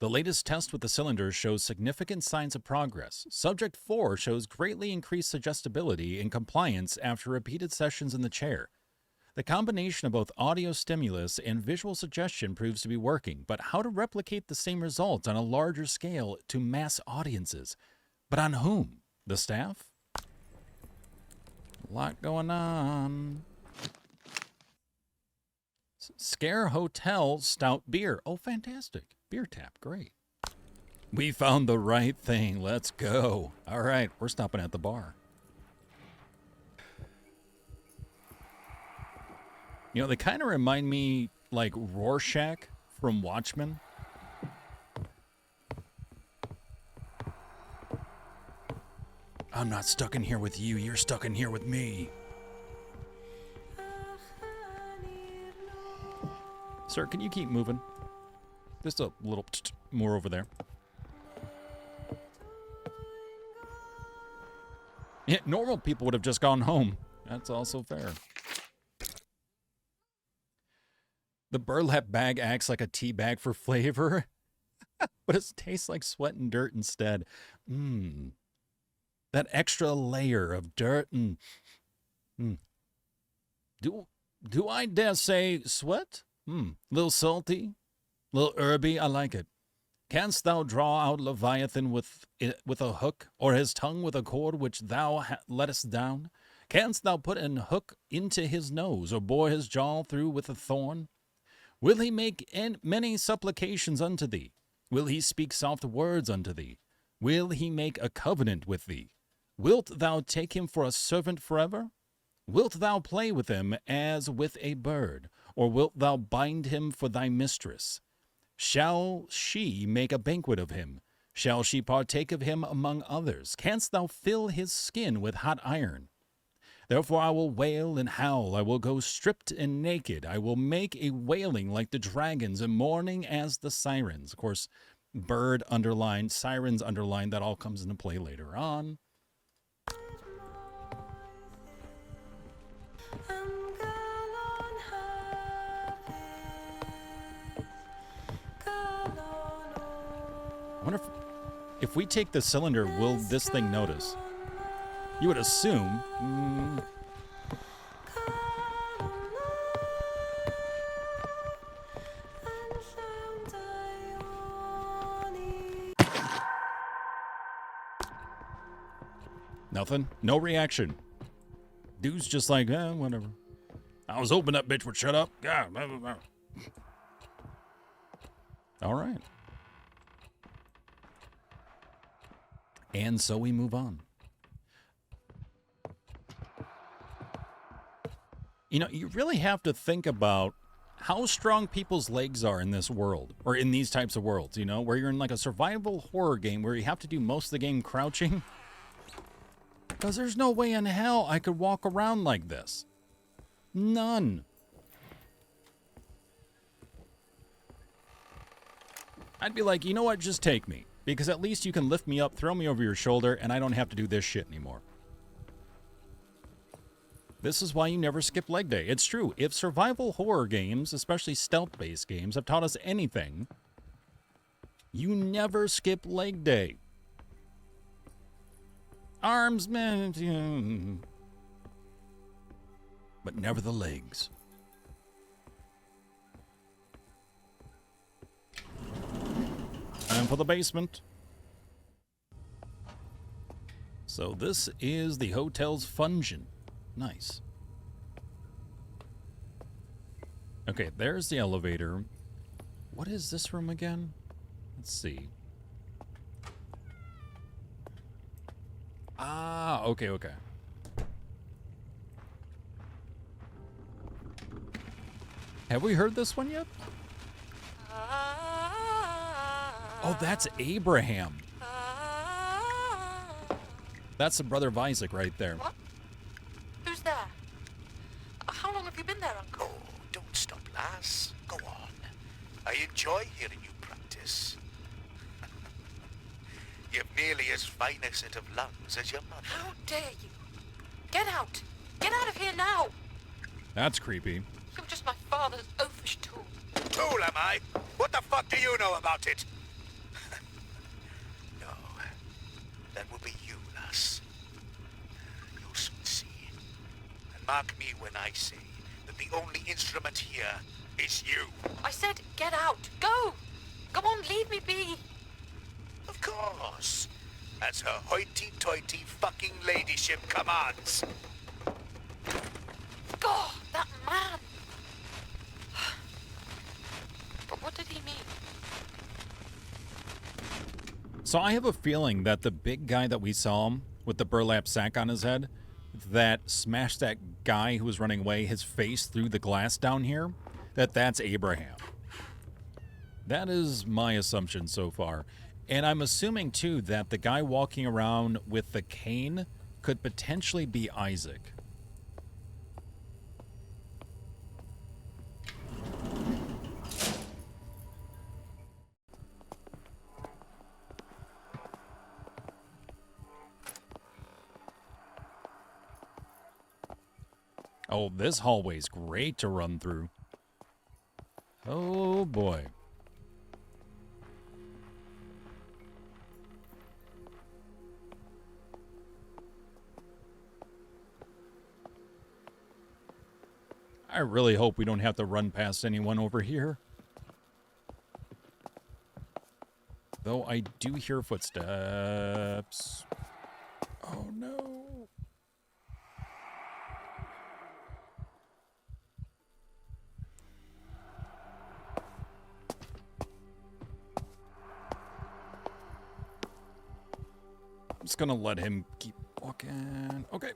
The latest test with the cylinders shows significant signs of progress. Subject 4 shows greatly increased suggestibility and compliance after repeated sessions in the chair. The combination of both audio stimulus and visual suggestion proves to be working, but how to replicate the same results on a larger scale to mass audiences? But on whom? The staff? A lot going on. Sker Hotel Stout Beer. Oh, fantastic. Beer tap. Great. We found the right thing. Let's go. All right, we're stopping at the bar. You know, they kind of remind me like Rorschach from Watchmen. I'm not stuck in here with you. You're stuck in here with me. Sir, can you keep moving? Just a little more over there. Yeah, normal people would have just gone home. That's also fair. The burlap bag acts like a tea bag for flavor, but it tastes like sweat and dirt instead. That extra layer of dirt and... Do I dare say sweat? Little salty, little herby, I like it. Canst thou draw out Leviathan with a hook, or his tongue with a cord which thou lettest down? Canst thou put an hook into his nose, or bore his jaw through with a thorn? Will he make many supplications unto thee? Will he speak soft words unto thee? Will he make a covenant with thee? Wilt thou take him for a servant forever? Wilt thou play with him as with a bird, or wilt thou bind him for thy mistress? Shall she make a banquet of him? Shall she partake of him among others? Canst thou fill his skin with hot iron? Therefore I will wail and howl, I will go stripped and naked, I will make a wailing like the dragons, and mourning as the sirens. Of course, bird underlined, sirens underlined, that all comes into play later on. I wonder if we take the cylinder, will this thing notice? You would assume. Nothing. No reaction. Dude's just like, whatever. I was hoping that bitch would shut up. Yeah. All right. And so we move on. You know, you really have to think about how strong people's legs are in this world, or in these types of worlds, you know, where you're in like a survival horror game where you have to do most of the game crouching. Because there's no way in hell I could walk around like this. None. I'd be like, you know what, just take me. Because at least you can lift me up, throw me over your shoulder, and I don't have to do this shit anymore. This is why you never skip leg day. It's true. If survival horror games, especially stealth-based games, have taught us anything, you never skip leg day. Arms, man, but never the legs. And for the basement. So this is the hotel's function. Nice. Okay, there's the elevator. What is this room again? Let's see. Ah, okay. Have we heard this one yet? Oh, that's Abraham. That's the brother of Isaac right there. What? Who's there? How long have you been there, Uncle? Oh, don't stop, lass. Go on. I enjoy hearing you practice. You've nearly as fine a set of lungs as your mother. How dare you? Get out! Get out of here now! That's creepy. You're just my father's oafish tool. Tool, am I? What the fuck do you know about it? No, that will be you, lass. You'll soon see. And mark me when I say that the only instrument here is you. I said get out! Go! Go on, leave me be! Of course. As her hoity-toity fucking ladyship commands. God, that man! But what did he mean? So I have a feeling that the big guy that we saw with the burlap sack on his head, that smashed that guy who was running away, his face through the glass down here, that's Abraham. That is my assumption so far. And I'm assuming, too, that the guy walking around with the cane could potentially be Isaac. Oh, this hallway's great to run through. Oh, boy. I really hope we don't have to run past anyone over here. Though I do hear footsteps. Oh no. I'm just gonna let him keep walking. Okay.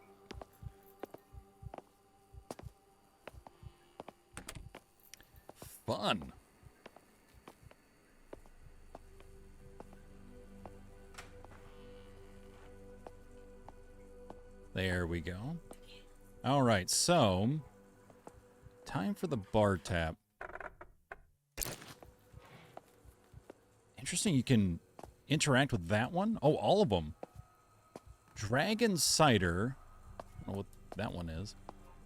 Fun. There we go. All right, so time for the bar tap. Interesting, you can interact with that one. Oh, all of them. Dragon Cider. I don't know what that one is.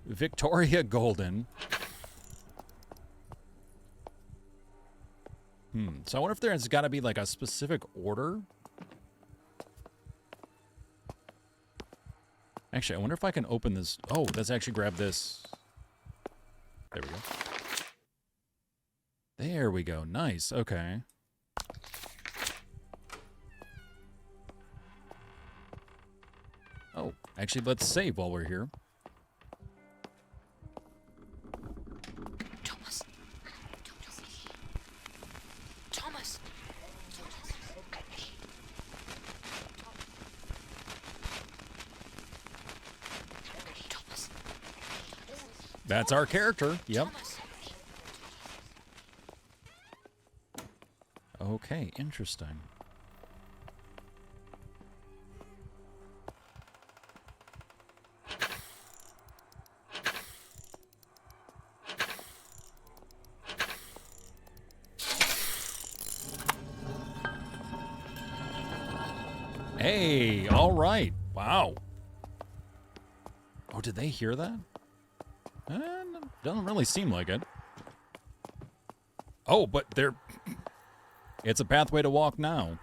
Victoria Golden. So I wonder if there's got to be like a specific order. Actually, I wonder if I can open this. Oh, let's actually grab this. There we go. There we go. Nice. Okay. Oh, actually, let's save while we're here. Thomas. Thomas. Thomas. That's our character. Yep. Thomas. Okay, interesting. Hey, all right. Wow. Oh, did they hear that? Doesn't really seem like it. Oh, but they're... It's a pathway to walk now.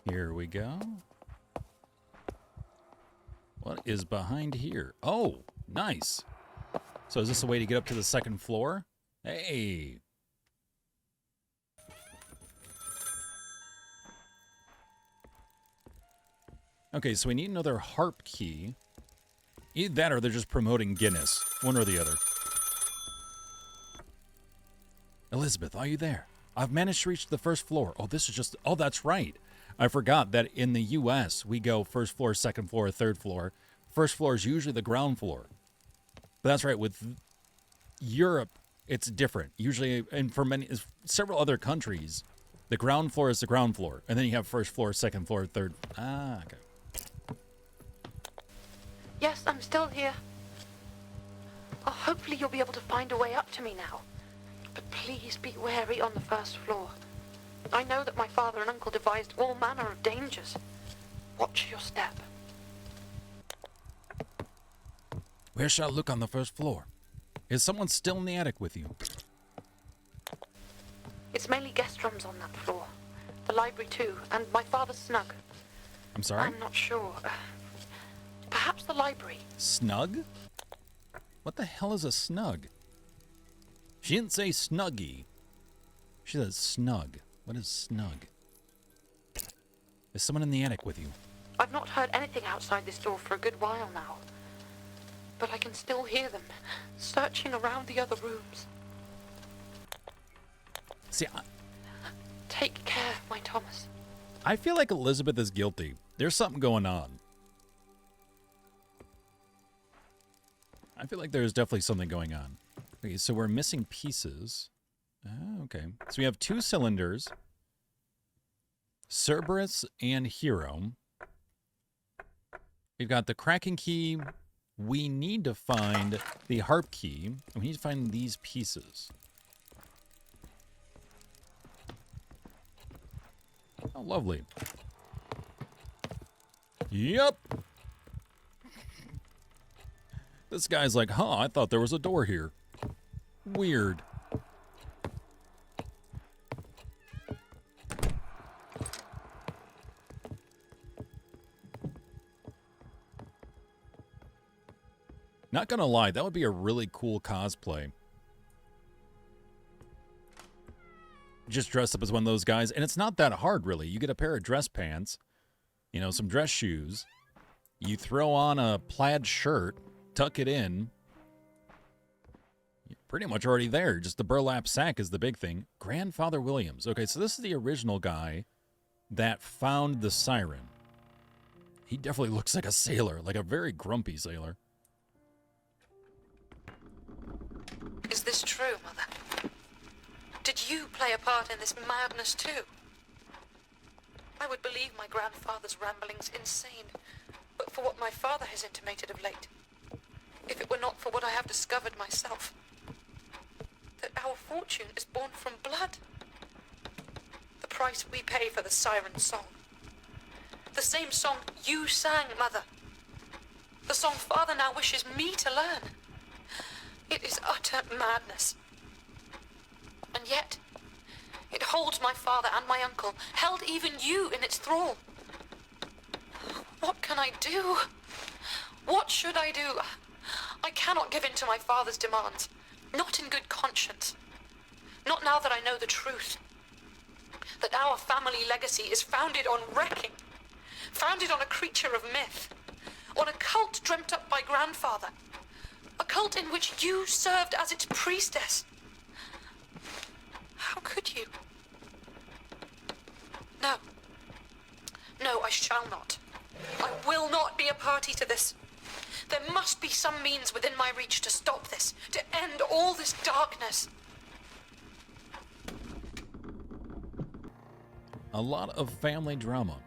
Here we go. What is behind here? Oh, nice. So is this a way to get up to the second floor? Hey. Okay, so we need another harp key. Either that or they're just promoting Guinness. One or the other. Elizabeth, are you there? I've managed to reach the first floor. Oh, this is just... Oh, that's right. I forgot that in the U.S., we go first floor, second floor, third floor. First floor is usually the ground floor. But that's right. With Europe, it's different. Usually, and for several other countries, the ground floor is the ground floor. And then you have first floor, second floor, third... Ah, okay. Yes, I'm still here. Oh, hopefully you'll be able to find a way up to me now. But please be wary on the first floor. I know that my father and uncle devised all manner of dangers. Watch your step. Where shall I look on the first floor? Is someone still in the attic with you? It's mainly guest rooms on that floor. The library too, and my father's snug. I'm sorry? I'm not sure. Perhaps the library. Snug? What the hell is a snug? She didn't say snuggie. She said snug. What is snug? Is someone in the attic with you? I've not heard anything outside this door for a good while now. But I can still hear them, searching around the other rooms. See, Take care, my Thomas. I feel like Elizabeth is guilty. There's something going on. I feel like there's definitely something going on. Okay, so we're missing pieces. Okay. So we have 2 cylinders. Cerberus and Hero. We've got the Kraken key. We need to find the harp key. And we need to find these pieces. Oh, lovely. Yep. This guy's like, huh, I thought there was a door here. Weird. Not gonna lie, that would be a really cool cosplay. Just dress up as one of those guys, and it's not that hard, really. You get a pair of dress pants, you know, some dress shoes. You throw on a plaid shirt, tuck it in. You're pretty much already there. Just the burlap sack is the big thing. Grandfather Williams. Okay, so this is the original guy that found the siren. He definitely looks like a sailor, like a very grumpy sailor. Is this true, Mother? Did you play a part in this madness too? I would believe my grandfather's ramblings insane, but for what my father has intimated of late, if it were not for what I have discovered myself, that our fortune is born from blood. The price we pay for the siren song. The same song you sang, Mother. The song Father now wishes me to learn. It is utter madness. And yet, it holds my father and my uncle, held even you in its thrall. What can I do? What should I do? I cannot give in to my father's demands. Not in good conscience. Not now that I know the truth. That our family legacy is founded on wrecking. Founded on a creature of myth. On a cult dreamt up by grandfather. A cult in which you served as its priestess. How could you? No. No, I shall not. I will not be a party to this. There must be some means within my reach to stop this, to end all this darkness. A lot of family drama.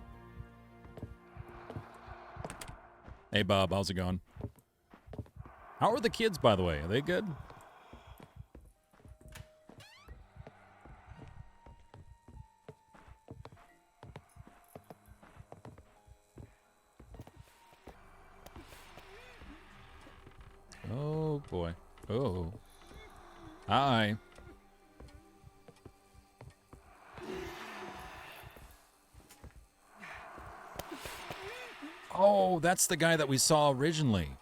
Hey, Bob, how's it going? How are the kids, by the way? Are they good? Oh, boy. Oh. Hi. Oh, that's the guy that we saw originally.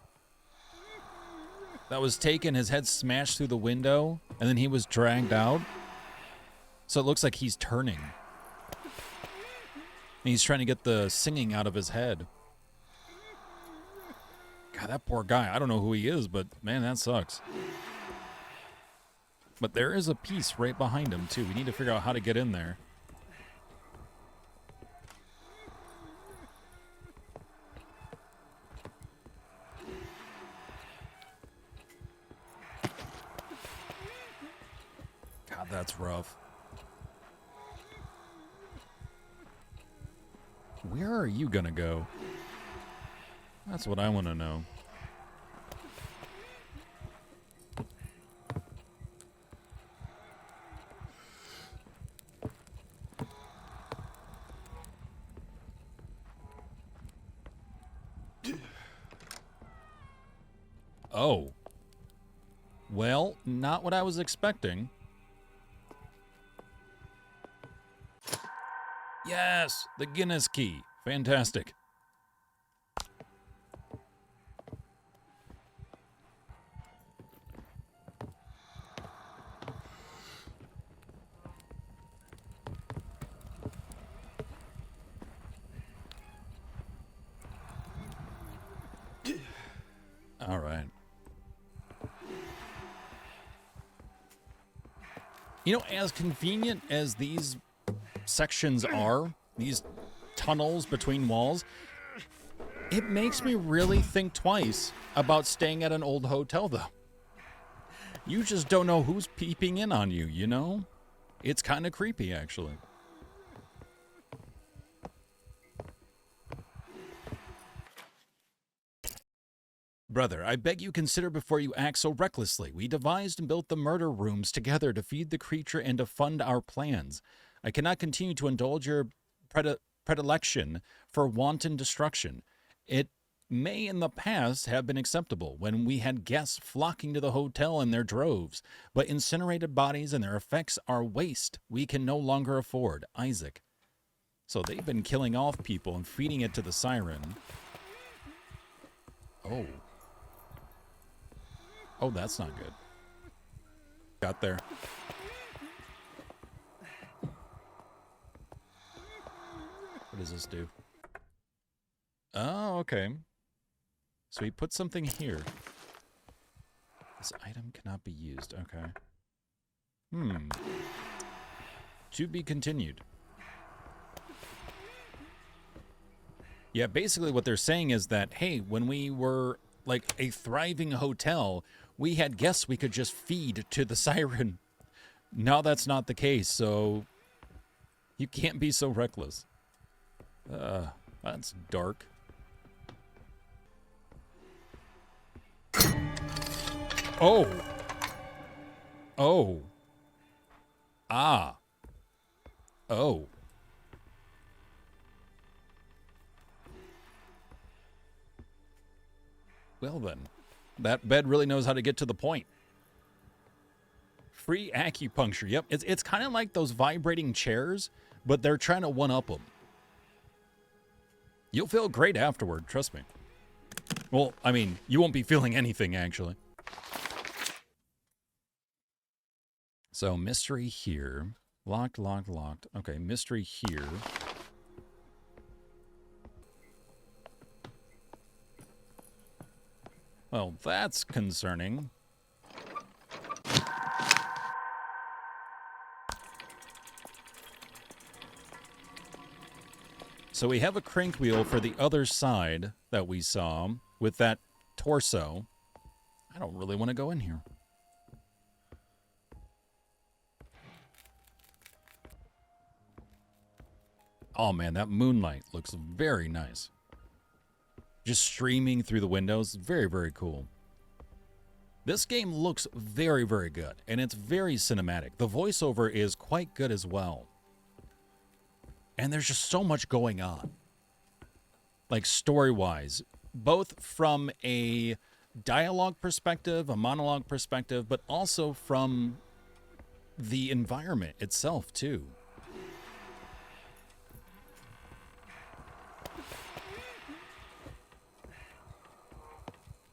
That was taken, his head smashed through the window, and then he was dragged out. So it looks like he's turning. And he's trying to get the singing out of his head. God, that poor guy. I don't know who he is, but man, that sucks. But there is a piece right behind him, too. We need to figure out how to get in there. God, that's rough. Where are you gonna go? That's what I want to know. Oh. Well, not what I was expecting. Yes, the Guinness key. Fantastic. All right. You know, as convenient as these sections are, these tunnels between walls, it makes me really think twice about staying at an old hotel, though. You just don't know who's peeping in on you, you know? It's kind of creepy, actually. Brother, I beg you consider before you act so recklessly. We devised and built the murder rooms together to feed the creature and to fund our plans. I cannot continue to indulge your predilection for wanton destruction. It may in the past have been acceptable when we had guests flocking to the hotel in their droves, but incinerated bodies and their effects are waste we can no longer afford. Isaac. So they've been killing off people and feeding it to the siren. Oh. Oh, that's not good. Got there. What does this do? Oh, okay. So he put something here. This item cannot be used. Okay. To be continued. Yeah, basically what they're saying is that, hey, when we were like a thriving hotel, we had guests we could just feed to the siren. Now that's not the case, so you can't be so reckless. That's dark. Oh. Oh. Ah. Oh. Well then, that bed really knows how to get to the point. Free acupuncture. Yep, it's kind of like those vibrating chairs, but they're trying to one-up them. You'll feel great afterward, trust me. Well, I mean, you won't be feeling anything, actually. So, mystery here. Locked, locked, locked. Okay, mystery here. Well, that's concerning. So we have a crank wheel for the other side that we saw with that torso. I don't really want to go in here. Oh man, that moonlight looks very nice. Just streaming through the windows. Very, very cool. This game looks very, very good, and it's very cinematic. The voiceover is quite good as well. And there's just so much going on. Like story-wise, both from a dialogue perspective, a monologue perspective, but also from the environment itself, too.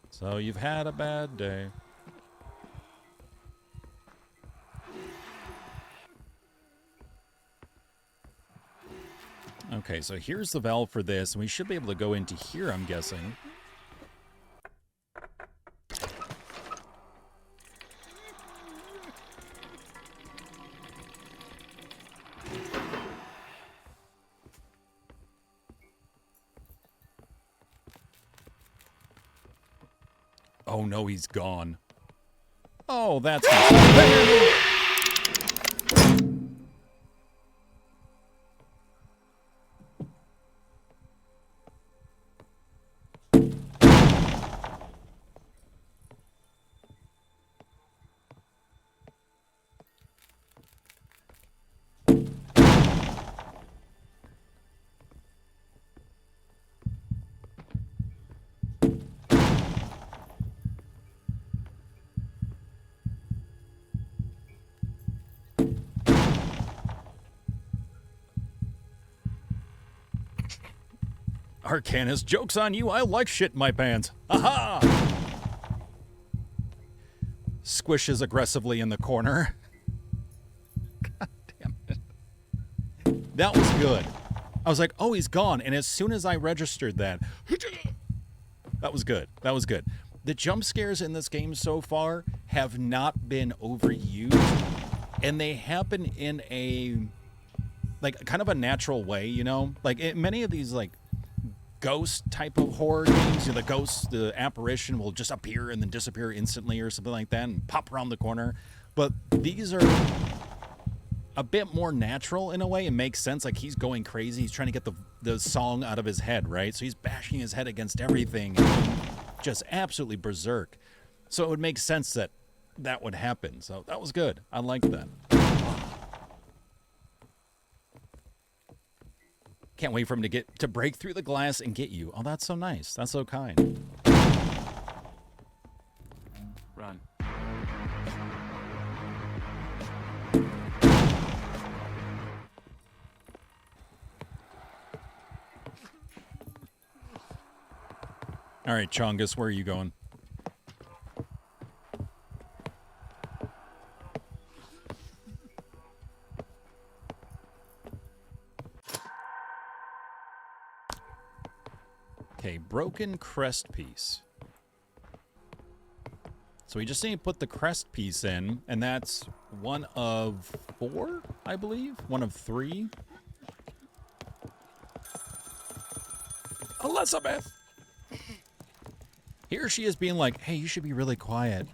So you've had a bad day. Okay, so here's the valve for this, and we should be able to go into here, I'm guessing. Oh no, he's gone. Oh, that's... Arcanist, joke's on you, I like shit in my pants. Aha! Squishes aggressively in the corner. God damn it. That was good. I was like, oh, he's gone. And as soon as I registered that, that was good. That was good. The jump scares in this game so far have not been overused. And they happen in a, like, kind of a natural way, you know? Like, in many of these, like, ghost type of horror games, you know, the ghost, the apparition will just appear and then disappear instantly or something like that and pop around the corner. But these are a bit more natural in a way. It makes sense. Like, he's going crazy. He's trying to get the song out of his head, right? So he's bashing his head against everything and just absolutely berserk. So it would make sense that that would happen. So that was good. I liked that. Can't wait for him to break through the glass and get you. Oh, that's so nice. That's so kind. Run. All right, Chongus, where are you going? Okay, broken crest piece. So we just need to put the crest piece in, and that's one of 4, I believe? One of 3? Elizabeth! Here she is being like, hey, you should be really quiet.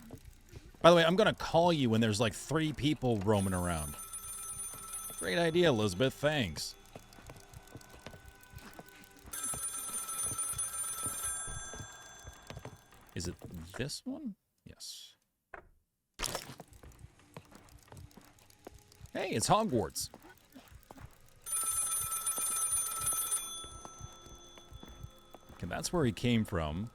By the way, I'm gonna call you when there's like 3 people roaming around. Great idea, Elizabeth, thanks. Is it this one? Yes. Hey, it's Hogwarts. Okay, that's where he came from.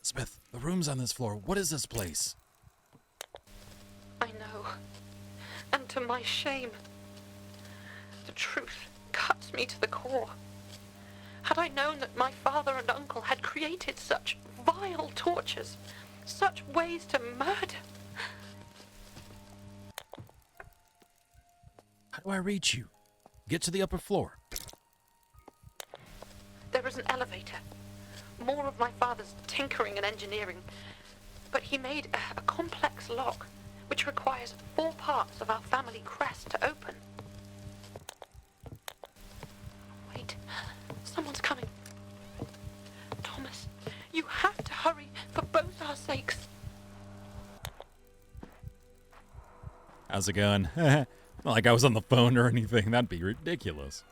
Smith, the room's on this floor. What is this place? I know. And to my shame, the truth cuts me to the core. Had I known that my father and uncle had created such vile tortures, such ways to murder... How do I reach you? Get to the upper floor. There is an elevator. More of my father's tinkering and engineering. But he made a complex lock, which requires 4 parts of our family crest to open. Wait, someone's coming. Thomas, you have to hurry for both our sakes. How's it going? Not like I was on the phone or anything. That'd be ridiculous.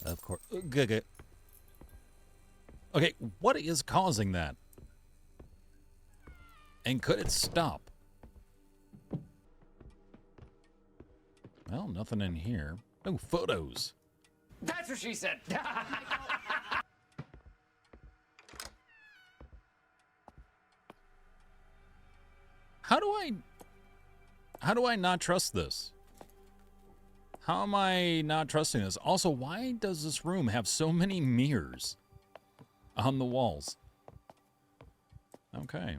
Of course. Good. Okay, what is causing that? And could it stop? Well, nothing in here. Oh, photos. That's what she said. How do I not trust this? How am I not trusting this? Also, why does this room have so many mirrors on the walls? Okay.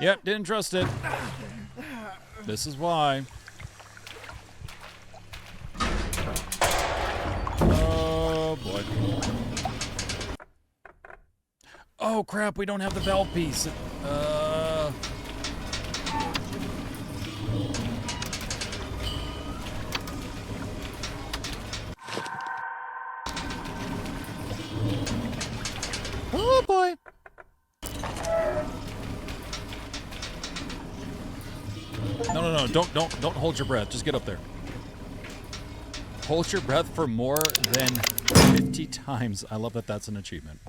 Yep, didn't trust it. This is why. Oh, boy. Oh, crap, we don't have the bell piece. Oh, boy. No, don't hold your breath. Just get up there. Hold your breath for more than 50 times. I love that that's an achievement.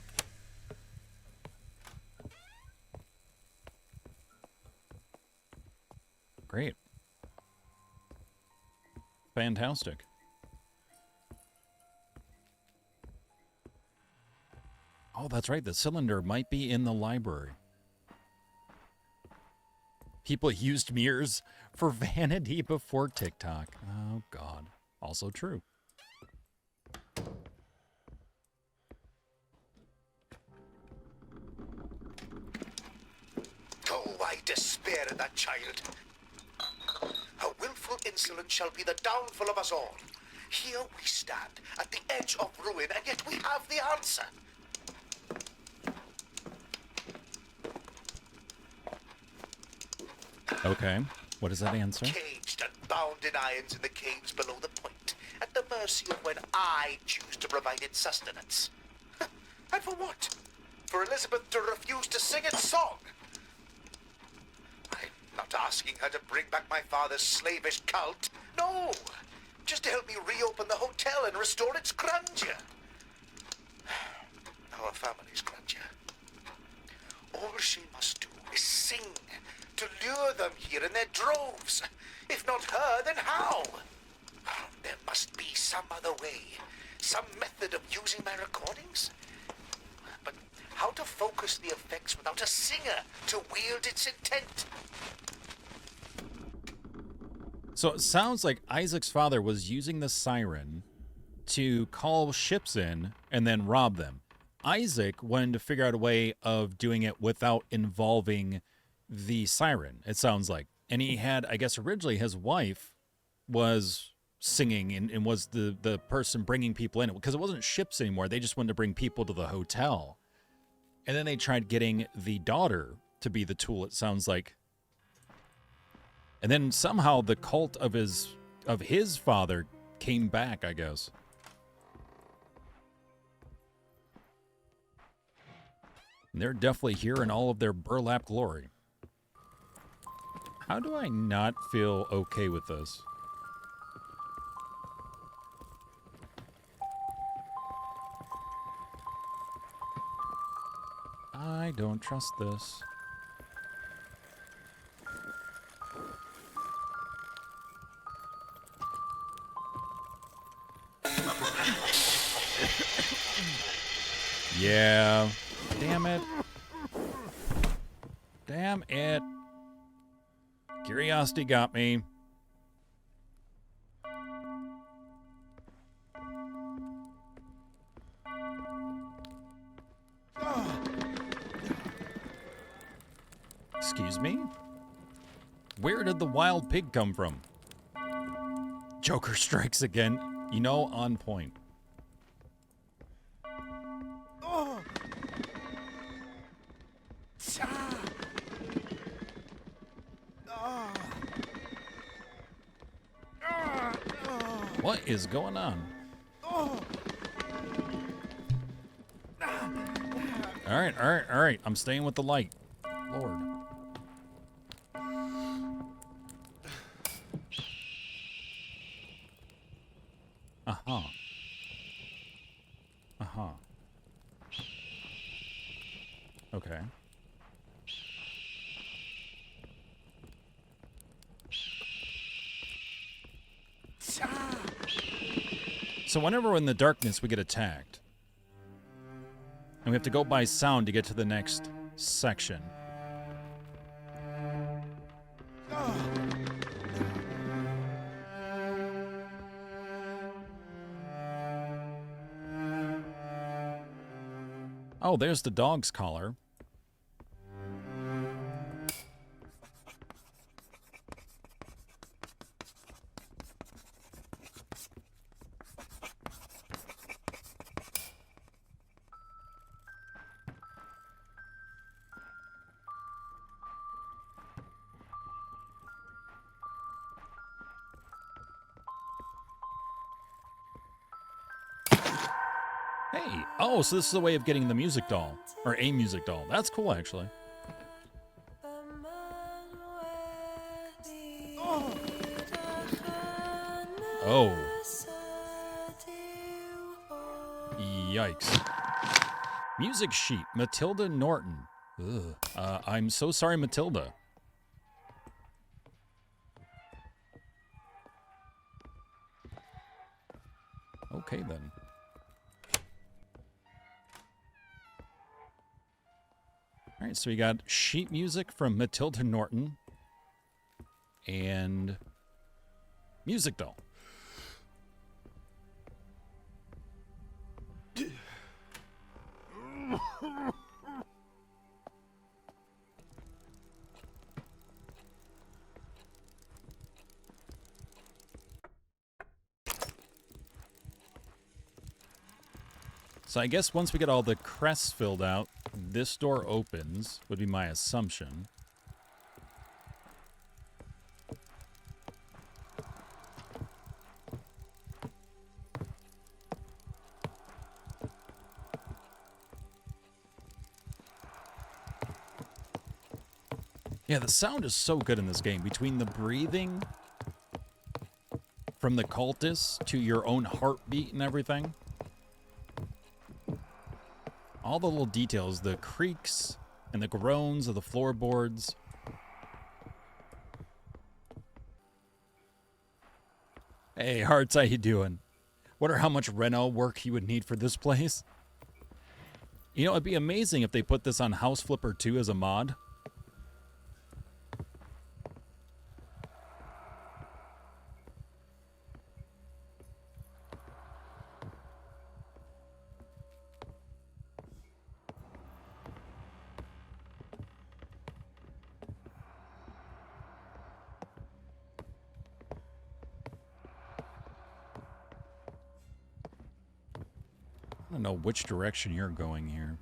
Great. Fantastic. Oh, that's right. The cylinder might be in the library. People used mirrors for vanity before TikTok. Oh, God. Also true. Oh, I despair of that child. Her willful insolence shall be the downfall of us all. Here we stand at the edge of ruin, and yet we have the answer. Okay. What is that answer? Caged and bound in irons in the caves below the point, at the mercy of when I choose to provide its sustenance. And for what? For Elizabeth to refuse to sing its song? I'm not asking her to bring back my father's slavish cult. No! Just to help me reopen the hotel and restore its grandeur. Our family's grandeur. All she must do is sing to lure them here in their droves. If not her, then how? There must be some other way, some method of using my recordings. But how to focus the effects without a singer to wield its intent. So it sounds like Isaac's father was using the siren to call ships in and then rob them. Isaac wanted to figure out a way of doing it without involving the siren, it sounds like. And he had, I guess originally his wife was singing and was the person bringing people in, because it wasn't ships anymore. They just wanted to bring people to the hotel. And then they tried getting the daughter to be the tool, it sounds like. And then somehow the cult of his father came back, I guess. And they're definitely here in all of their burlap glory. How do I not feel okay with this? I don't trust this. Yeah. Damn it. Damn it. Curiosity got me. Excuse me? Where did the wild pig come from? Joker strikes again. You know, on point. What is going on? All right. I'm staying with the light. Lord. Uh-huh. Uh-huh. Okay. So whenever we're in the darkness, we get attacked. And we have to go by sound to get to the next section. Oh, there's the dog's collar. Hey, oh, so this is a way of getting the music doll, or a music doll. That's cool, actually. Oh. Yikes. Music sheet, Matilda Norton. Ugh. I'm so sorry, Matilda. Okay, then. All right, so we got sheet music from Matilda Norton and music doll. So I guess once we get all the crests filled out, this door opens, would be my assumption. Yeah, the sound is so good in this game. Between the breathing from the cultists to your own heartbeat and everything. All the little details, the creaks and the groans of the floorboards. Hey, Hearts, how you doing? Wonder how much reno work you would need for this place? You know, it'd be amazing if they put this on House Flipper 2 as a mod. I don't know which direction you're going here.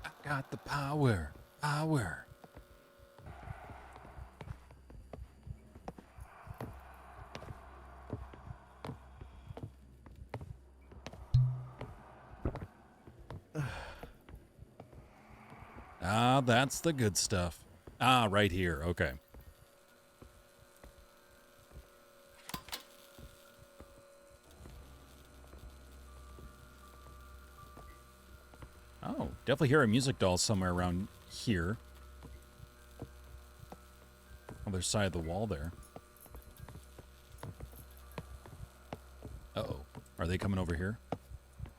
I got the power. Power. Ah, that's the good stuff. Ah, right here. Okay. Oh, definitely hear a music doll somewhere around here. Other side of the wall there. Uh-oh. Are they coming over here?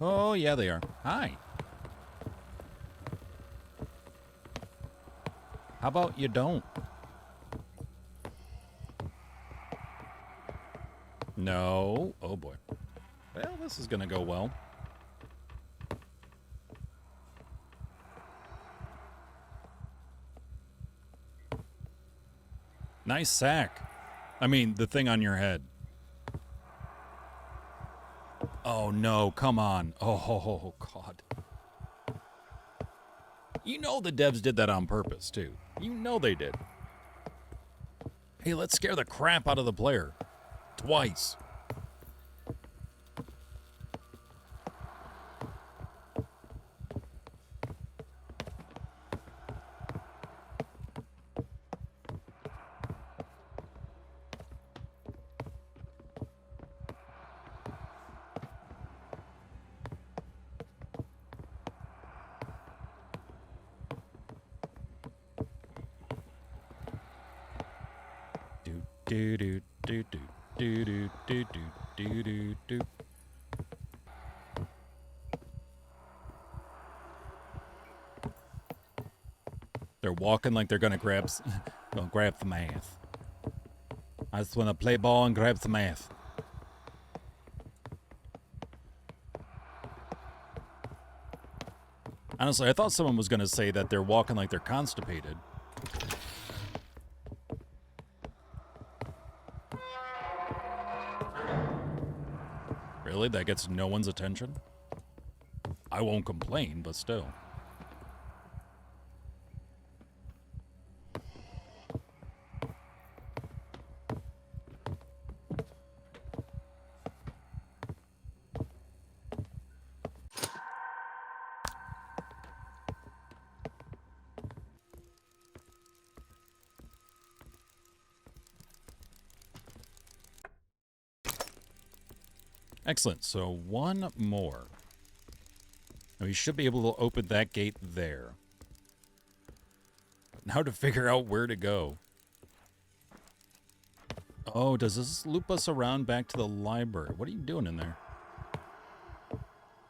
Oh, yeah, they are. Hi. How about you don't? No. Oh, boy. Well, this is going to go well. Nice sack. I mean, the thing on your head. Oh, no. Come on. Oh, God. You know the devs did that on purpose, too. You know they did. Hey, let's scare the crap out of the player. Twice. Do do do do do do do do do do. They're walking like they're gonna grab the math. I just wanna play ball and grab the math. Honestly, I thought someone was gonna say that they're walking like they're constipated. Really? That gets no one's attention? I won't complain, but still. Excellent. So one more. And we should be able to open that gate there. Now to figure out where to go. Oh, does this loop us around back to the library? What are you doing in there?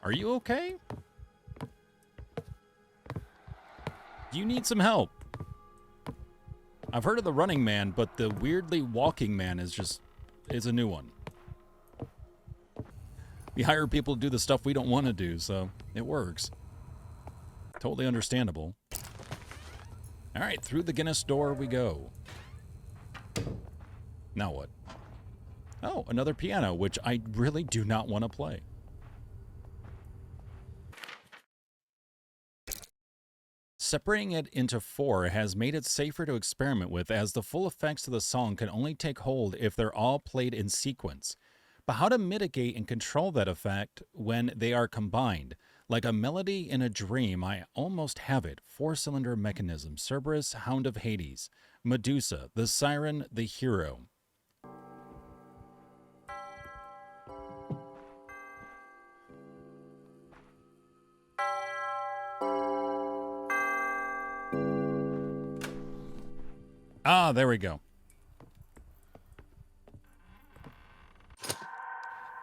Are you okay? Do you need some help? I've heard of the running man, but the weirdly walking man is a new one. We hire people to do the stuff we don't want to do, so it works. Totally understandable. All right, through the Guinness door we go. Now what? Oh, another piano, which I really do not want to play. Separating it into 4 has made it safer to experiment with, as the full effects of the song can only take hold if they're all played in sequence. But how to mitigate and control that effect when they are combined? Like a melody in a dream, I almost have it. 4-cylinder mechanism, Cerberus, Hound of Hades, Medusa, the Siren, the Hero. Ah, there we go.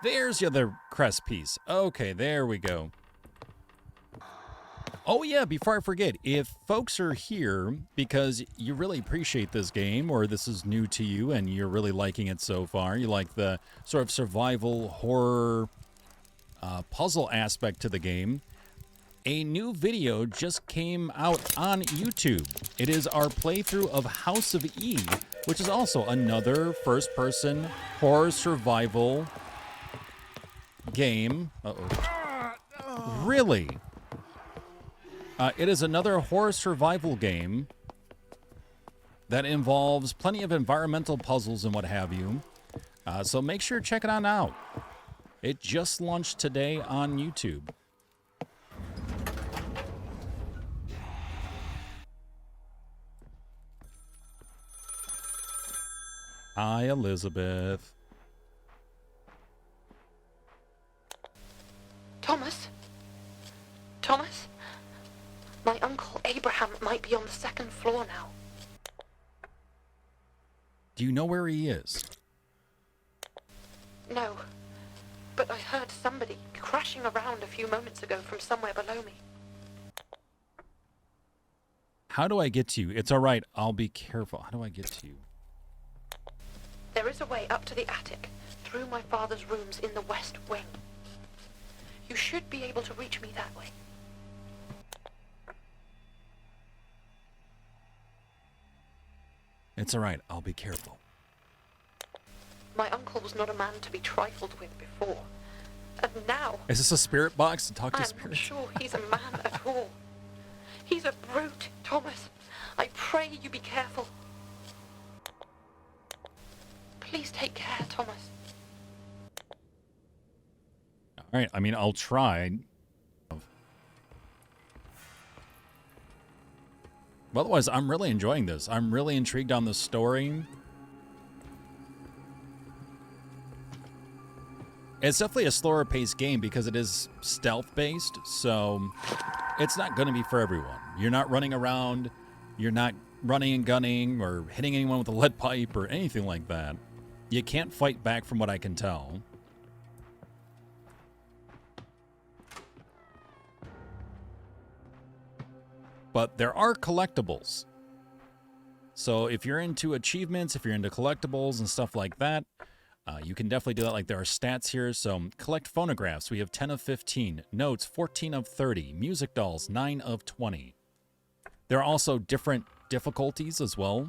There's the other crest piece. Okay, there we go. Oh yeah, before I forget, if folks are here because you really appreciate this game or this is new to you and you're really liking it so far, you like the sort of survival horror puzzle aspect to the game, a new video just came out on YouTube. It is our playthrough of House of E, which is also another first-person horror survival game. Really? It is another horror survival game that involves plenty of environmental puzzles and what have you. So make sure to check it out. It just launched today on YouTube. Hi, Elizabeth. Thomas? Thomas? My Uncle Abraham might be on the second floor now. Do you know where he is? No, but I heard somebody crashing around a few moments ago from somewhere below me. How do I get to you? It's all right. I'll be careful. How do I get to you? There is a way up to the attic, through my father's rooms in the west wing. You should be able to reach me that way. It's all right. I'll be careful. My uncle was not a man to be trifled with before. And now, Is this a spirit box to talk to I'm not spirits? sure he's a man at all. He's a brute, Thomas. I pray you be careful. Please take care, Thomas. All right. I mean, I'll try. But otherwise, I'm really enjoying this. I'm really intrigued on the story. It's definitely a slower paced game because it is stealth based, so it's not going to be for everyone. You're not running around, you're not running and gunning or hitting anyone with a lead pipe or anything like that. You can't fight back from what I can tell. But there are collectibles. So if you're into achievements, if you're into collectibles and stuff like that, you can definitely do that. Like there are stats here. So collect phonographs. We have 10 of 15. Notes, 14 of 30. Music dolls, 9 of 20. There are also different difficulties as well.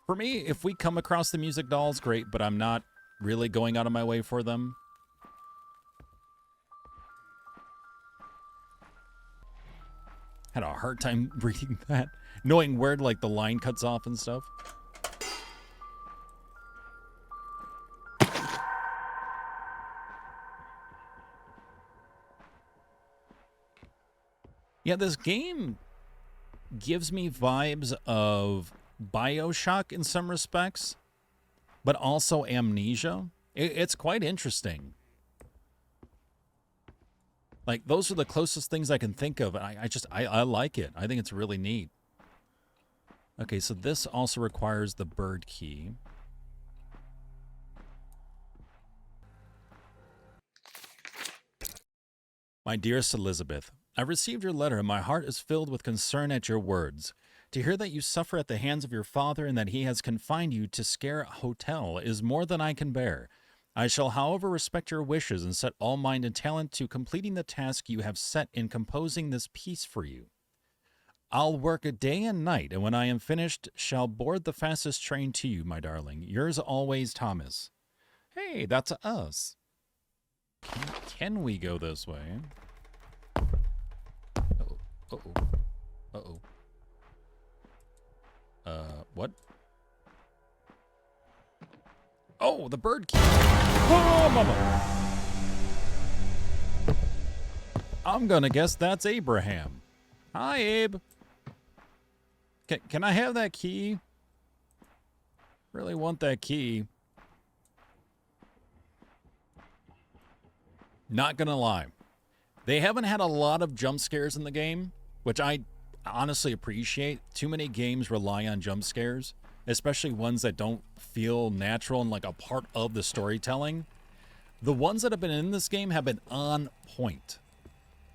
For me, if we come across the music dolls, great, but I'm not really going out of my way for them. Had a hard time reading that, knowing where like the line cuts off and stuff. Yeah, this game gives me vibes of BioShock in some respects, but also Amnesia. It's quite interesting. Like, those are the closest things I can think of. I like it. I think it's really neat. Okay, so this also requires the bird key. My dearest Elizabeth, I received your letter and my heart is filled with concern at your words. To hear that you suffer at the hands of your father and that he has confined you to Sker Hotel is more than I can bear. I shall, however, respect your wishes and set all mind and talent to completing the task you have set in composing this piece for you. I'll work a day and night, and when I am finished, shall board the fastest train to you, my darling. Yours always, Thomas. Hey, that's us. Can we go this way? Uh-oh. Uh-oh. Uh-oh. What? Oh, the bird key. Oh, mama. I'm gonna guess that's Abraham. Hi, Abe. Can I have that key? Really want that key. Not gonna lie. They haven't had a lot of jump scares in the game, which I honestly appreciate, too many games rely on jump scares, especially ones that don't feel natural and like a part of the storytelling. The ones that have been in this game have been on point.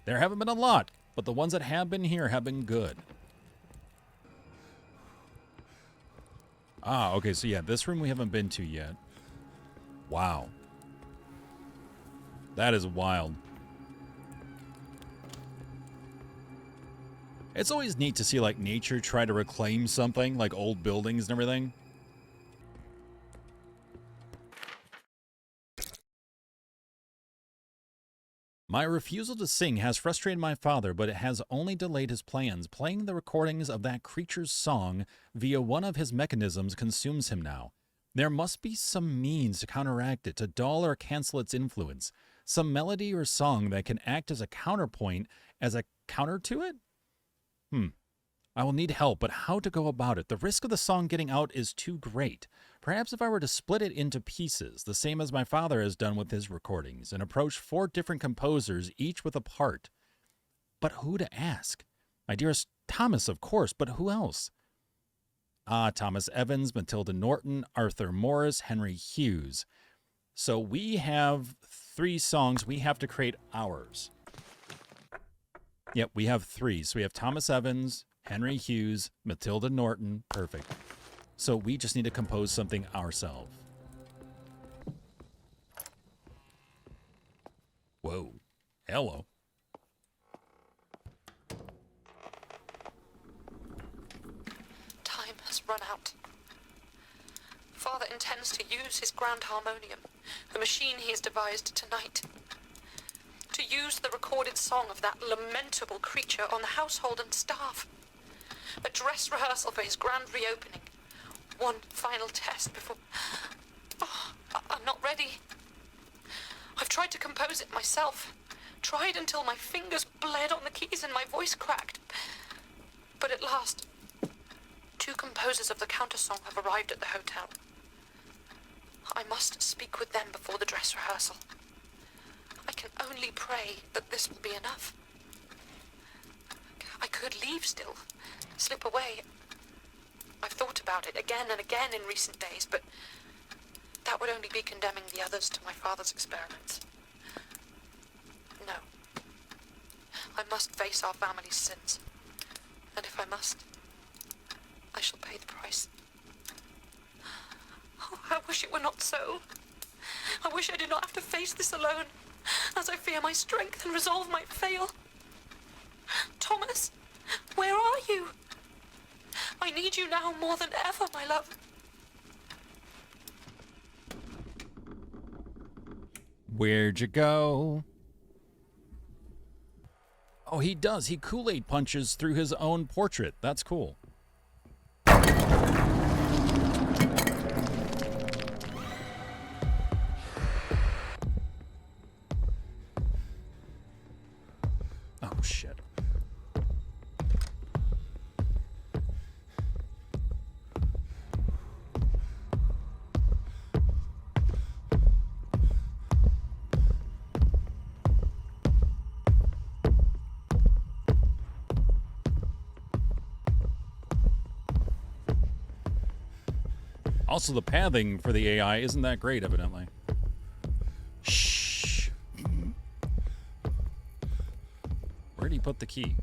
There haven't been a lot, but the ones that have been here have been good. Ah, okay, so yeah, this room we haven't been to yet. Wow. That is wild. It's always neat to see, like, nature try to reclaim something, like old buildings and everything. My refusal to sing has frustrated my father, but it has only delayed his plans. Playing the recordings of that creature's song via one of his mechanisms consumes him now. There must be some means to counteract it, to dull or cancel its influence. Some melody or song that can act as a counterpoint, as a counter to it? I will need help, but how to go about it? The risk of the song getting out is too great. Perhaps if I were to split it into pieces, the same as my father has done with his recordings, and approach 4 different composers, each with a part. But who to ask? My dearest Thomas, of course, but who else? Ah, Thomas Evans, Matilda Norton, Arthur Morris, Henry Hughes. So we have 3 songs. We have to create ours. Yep, we have 3. So we have Thomas Evans, Henry Hughes, Matilda Norton. Perfect. So we just need to compose something ourselves. Whoa. Hello. Time has run out. Father intends to use his grand harmonium, the machine he has devised tonight, to use the recorded song of that lamentable creature on the household and staff. A dress rehearsal for his grand reopening. One final test before... Oh, I'm not ready. I've tried to compose it myself. Tried until my fingers bled on the keys and my voice cracked. But at last, 2 composers of the countersong have arrived at the hotel. I must speak with them before the dress rehearsal. I can only pray that this will be enough. I could leave still, slip away. I've thought about it again and again in recent days, but that would only be condemning the others to my father's experiments. No. I must face our family's sins. And if I must, I shall pay the price. Oh, I wish it were not so. I wish I did not have to face this alone, as I fear my strength and resolve might fail. Thomas, where are you? I need you now more than ever, my love. Where'd you go? Oh, he does. He Kool-Aid punches through his own portrait. That's cool. Oh, shit. Also, the pathing for the AI isn't that great, evidently. Shh. Where'd he put the key?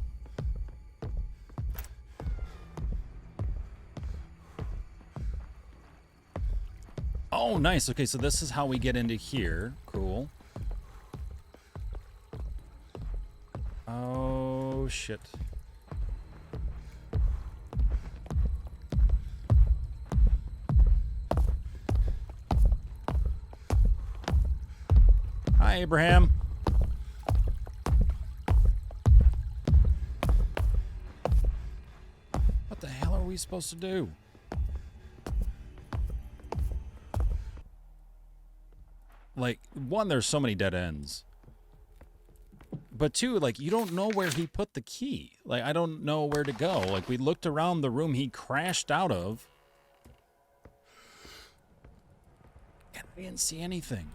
Oh, nice. Okay, so this is how we get into here. Cool. Oh, shit. Hi, Abraham. What the hell are we supposed to do? Like, 1, there's so many dead ends. But 2, like, you don't know where he put the key. Like, I don't know where to go. Like, we looked around the room he crashed out of, and I didn't see anything.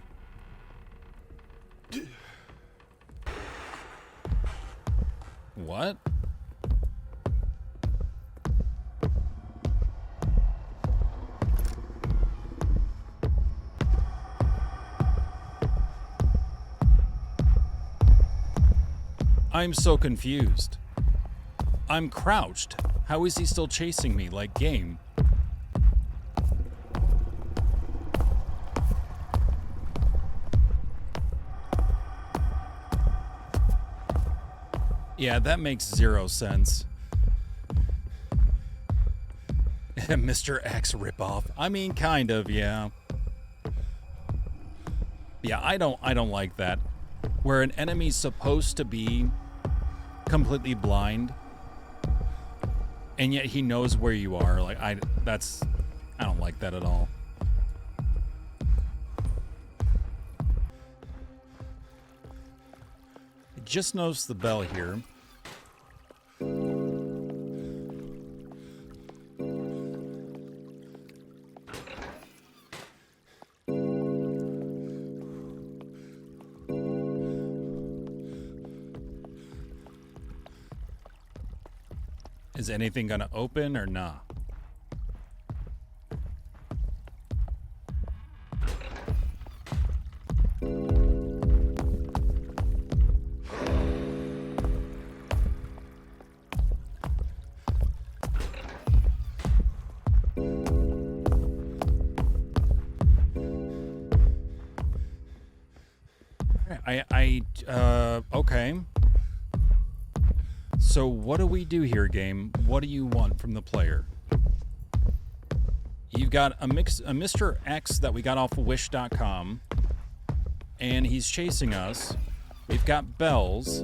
What? I'm so confused. I'm crouched. How is he still chasing me like game? Yeah, that makes zero sense. Mr. X ripoff. I mean, kind of, yeah. Yeah, I don't like that. Where an enemy's supposed to be completely blind, and yet he knows where you are. Like, I don't like that at all. I just noticed the bell here. Is anything gonna open or nah? Okay. So what do we do here, game? What do you want from the player? You've got a Mr. X that we got off of Wish.com, and he's chasing us. We've got bells.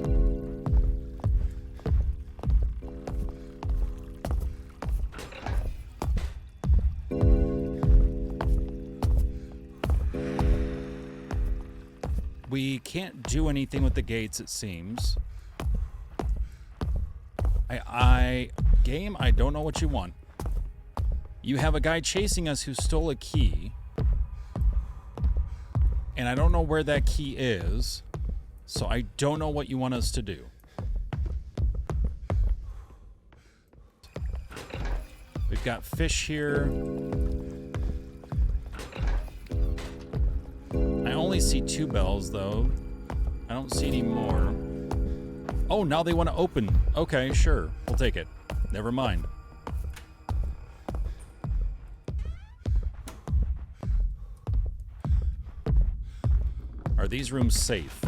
We can't do anything with the gates, it seems. Game, I don't know what you want. You have a guy chasing us who stole a key. And I don't know where that key is. So I don't know what you want us to do. We've got fish here. I only see 2 bells, though. I don't see any more. Oh, now they want to open. Okay, sure. We'll take it. Never mind. Are these rooms safe?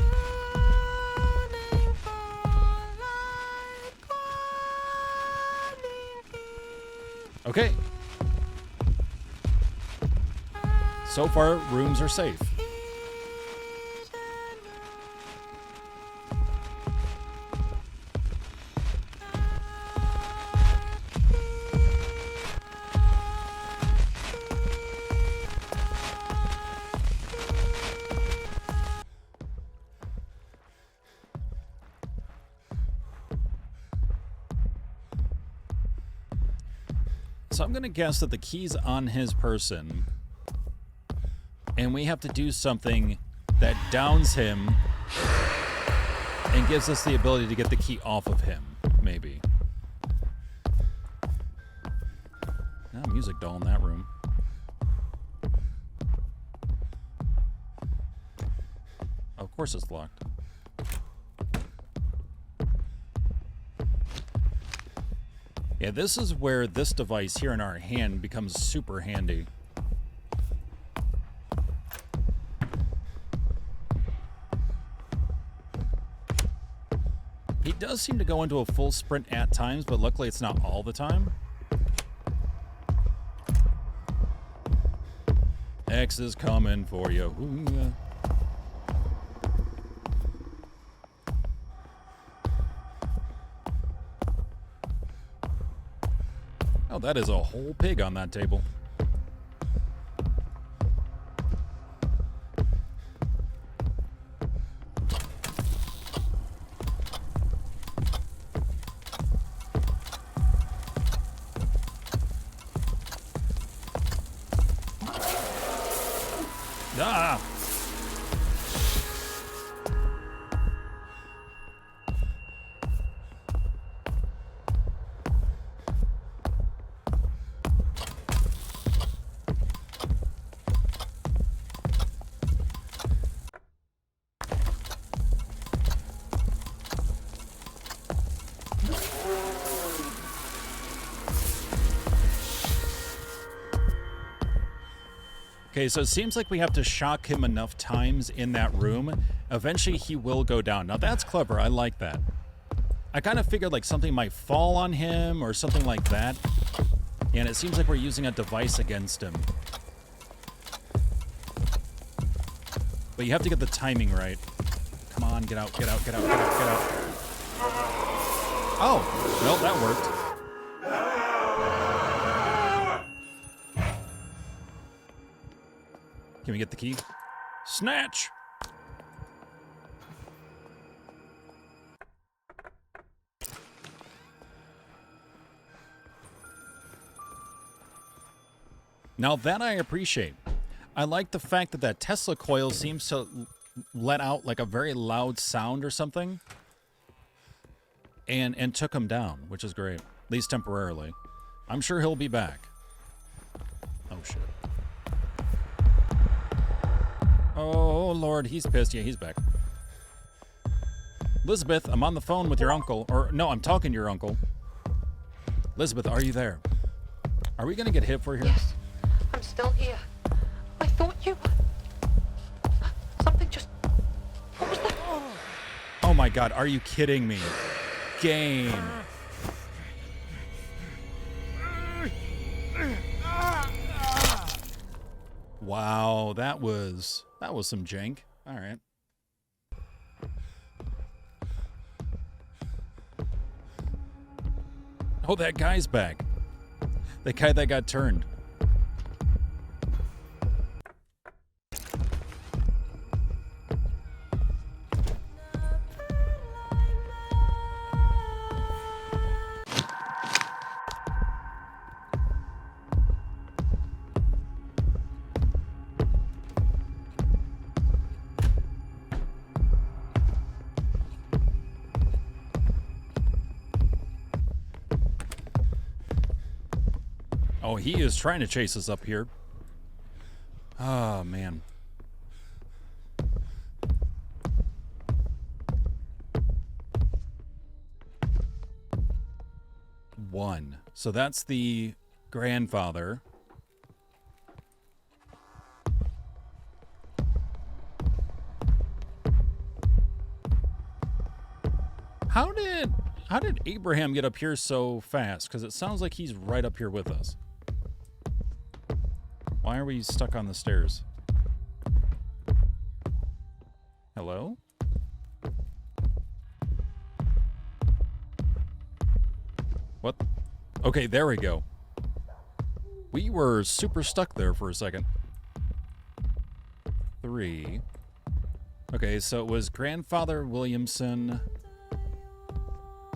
Okay. So far, rooms are safe. So I'm going to guess that the key's on his person, and we have to do something that downs him and gives us the ability to get the key off of him, maybe. Now, music doll in that room. Of course it's locked. Yeah, this is where this device here in our hand becomes super handy. He does seem to go into a full sprint at times, but luckily it's not all the time. X is coming for you. Ooh. Oh, that is a whole pig on that table. Ah! Okay, so it seems like we have to shock him enough times in that room. Eventually, he will go down. Now, that's clever. I like that. I kind of figured like something might fall on him or something like that. And it seems like we're using a device against him. But you have to get the timing right. Come on, get out, get out, get out, get out, get out. Oh, well, that worked. Can we get the key? Snatch! Now that I appreciate. I like the fact that Tesla coil seems to let out like a very loud sound or something. And took him down, which is great. At least temporarily. I'm sure he'll be back. Oh, shit. Oh, Lord, he's pissed. Yeah, he's back. Elizabeth, I'm on the phone with your uncle. Or, no, I'm talking to your uncle. Elizabeth, are you there? Are we going to get hit for here? Yes, I'm still here. I thought you... Something just... What was that? Oh, my God. Are you kidding me? Game. Wow, that was some jank. All right. Oh, that guy's back. The guy that got turned. Oh, he is trying to chase us up here. Oh, man. One. So that's the grandfather. How did Abraham get up here so fast? Because it sounds like he's right up here with us. Why are we stuck on the stairs? Hello? What? Okay, there we go. We were super stuck there for a second. 3. Okay, so it was Grandfather Williamson,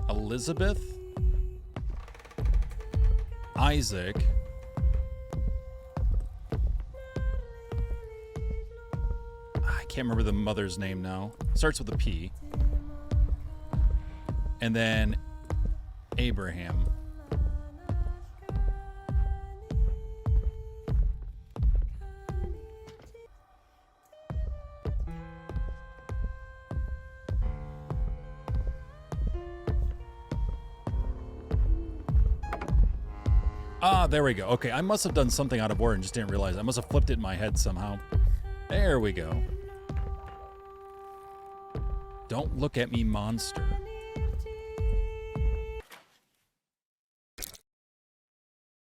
Elizabeth, Isaac, I can't remember the mother's name now. Starts with a P. And then Abraham. Ah, there we go. Okay, I must have done something out of order and just didn't realize. I must have flipped it in my head somehow. There we go. Don't look at me, monster.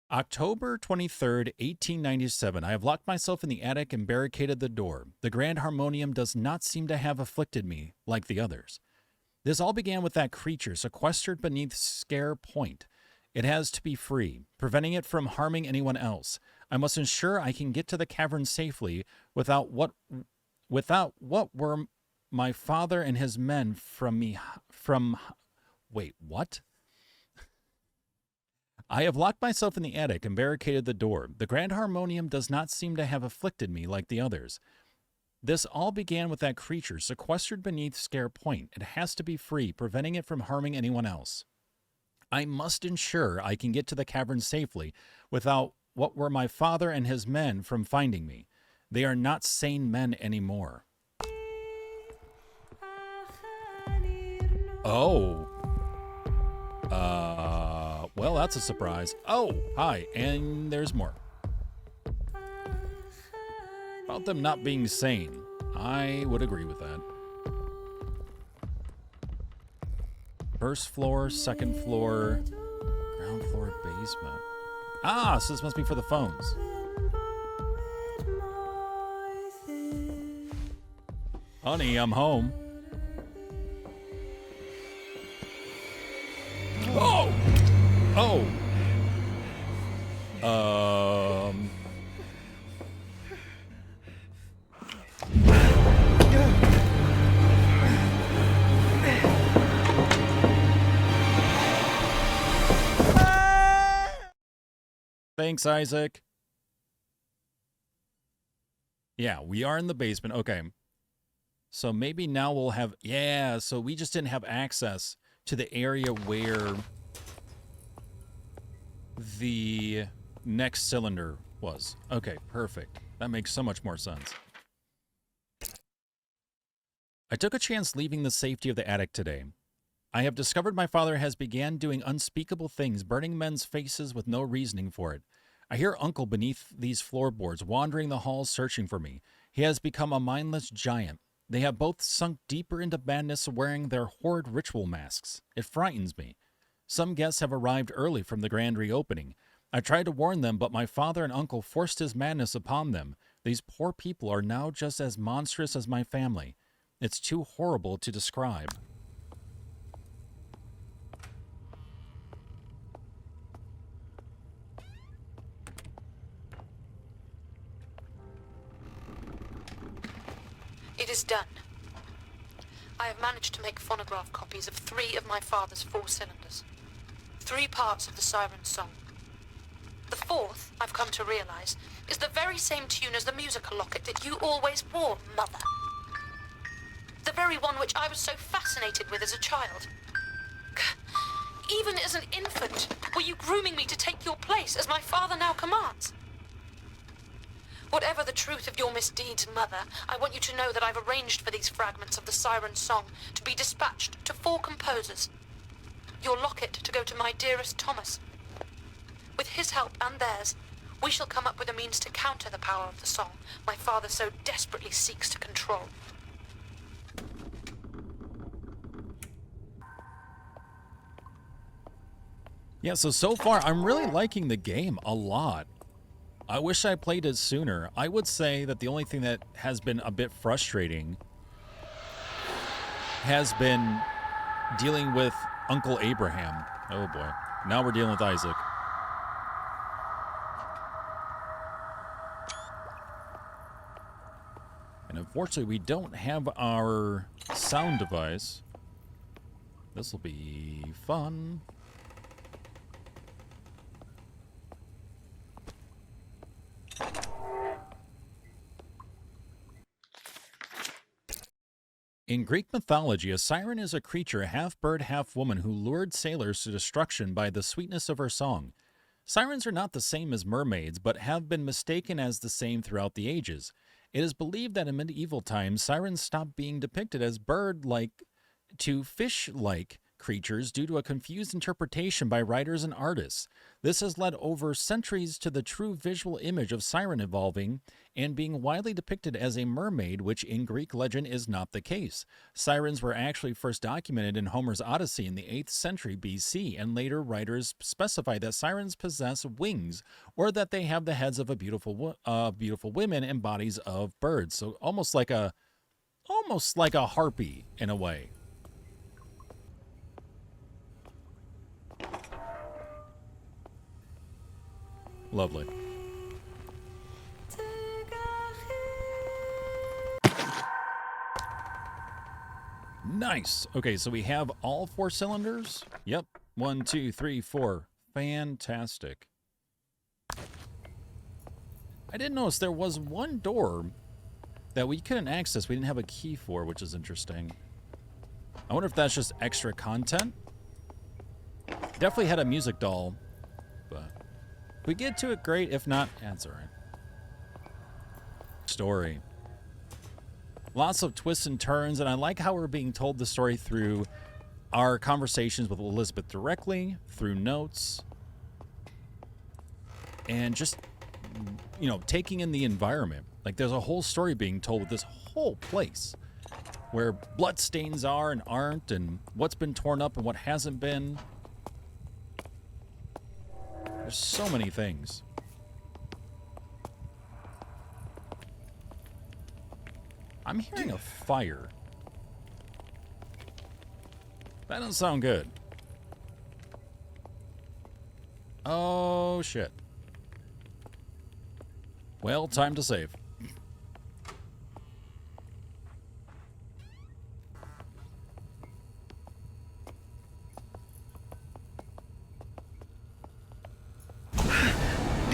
October 23rd, 1897. I have locked myself in the attic and barricaded the door. The grand harmonium does not seem to have afflicted me like the others. This all began with that creature sequestered beneath Sker Point. It has to be free, preventing it from harming anyone else. I must ensure I can get to the cavern safely without what were my father and his men wait, what? I have locked myself in the attic and barricaded the door. The grand harmonium does not seem to have afflicted me like the others. This all began with that creature sequestered beneath Sker Point. It has to be free, preventing it from harming anyone else. I must ensure I can get to the cavern safely without what were my father and his men from finding me. They are not sane men anymore. Oh. Well, that's a surprise. Oh, hi, and there's more. About them not being sane. I would agree with that. First floor, second floor, ground floor, basement. Ah, so this must be for the phones. Honey, I'm home. Oh! Oh! Thanks, Isaac. Yeah, we are in the basement. Okay. So maybe now we'll have... Yeah, so we just didn't have access to the area where the next cylinder was. Okay, perfect. That makes so much more sense. I took a chance leaving the safety of the attic today. I have discovered my father has began doing unspeakable things, burning men's faces with no reasoning for it. I hear Uncle beneath these floorboards, wandering the halls searching for me. He has become a mindless giant. They have both sunk deeper into madness, wearing their horrid ritual masks. It frightens me. Some guests have arrived early from the grand reopening. I tried to warn them, but my father and uncle forced his madness upon them. These poor people are now just as monstrous as my family. It's too horrible to describe. It is done. I have managed to make phonograph copies of 3 of my father's 4 cylinders. 3 parts of the siren song. The 4th, I've come to realize, is the very same tune as the musical locket that you always wore, Mother. The very one which I was so fascinated with as a child. Even as an infant, were you grooming me to take your place as my father now commands? Whatever the truth of your misdeeds, Mother, I want you to know that I've arranged for these fragments of the siren song to be dispatched to 4 composers. Your locket to go to my dearest Thomas. With his help and theirs, we shall come up with a means to counter the power of the song my father so desperately seeks to control. Yeah, so far, I'm really liking the game a lot. I wish I played it sooner. I would say that the only thing that has been a bit frustrating has been dealing with Uncle Abraham. Oh boy. Now we're dealing with Isaac. And unfortunately, we don't have our sound device. This will be fun. In Greek mythology, a siren is a creature half bird, half woman who lured sailors to destruction by the sweetness of her song. Sirens are not the same as mermaids, but have been mistaken as the same throughout the ages. It is believed that in medieval times, sirens stopped being depicted as bird-like to fish-like creatures due to a confused interpretation by writers and artists. This has led over centuries to the true visual image of siren evolving and being widely depicted as a mermaid, which in Greek legend is not the case. Sirens were actually first documented in Homer's Odyssey in the 8th century BC, and later writers specify that sirens possess wings or that they have the heads of beautiful women and bodies of birds. So almost like a harpy in a way. Lovely. Nice. Okay, so we have all 4 cylinders. Yep. 1, 2, 3, 4. Fantastic. I didn't notice there was one door that we couldn't access. We didn't have a key for, which is interesting. I wonder if that's just extra content. Definitely had a music doll, but if we get to it, great. If not, that's all right. Story. Lots of twists and turns, and I like how we're being told the story through our conversations with Elizabeth directly, through notes, and just, you know, taking in the environment. Like, there's a whole story being told with this whole place. Where bloodstains are and aren't, and what's been torn up and what hasn't been. There's so many things. I'm hearing a fire. That doesn't sound good. Oh, shit. Well, time to save.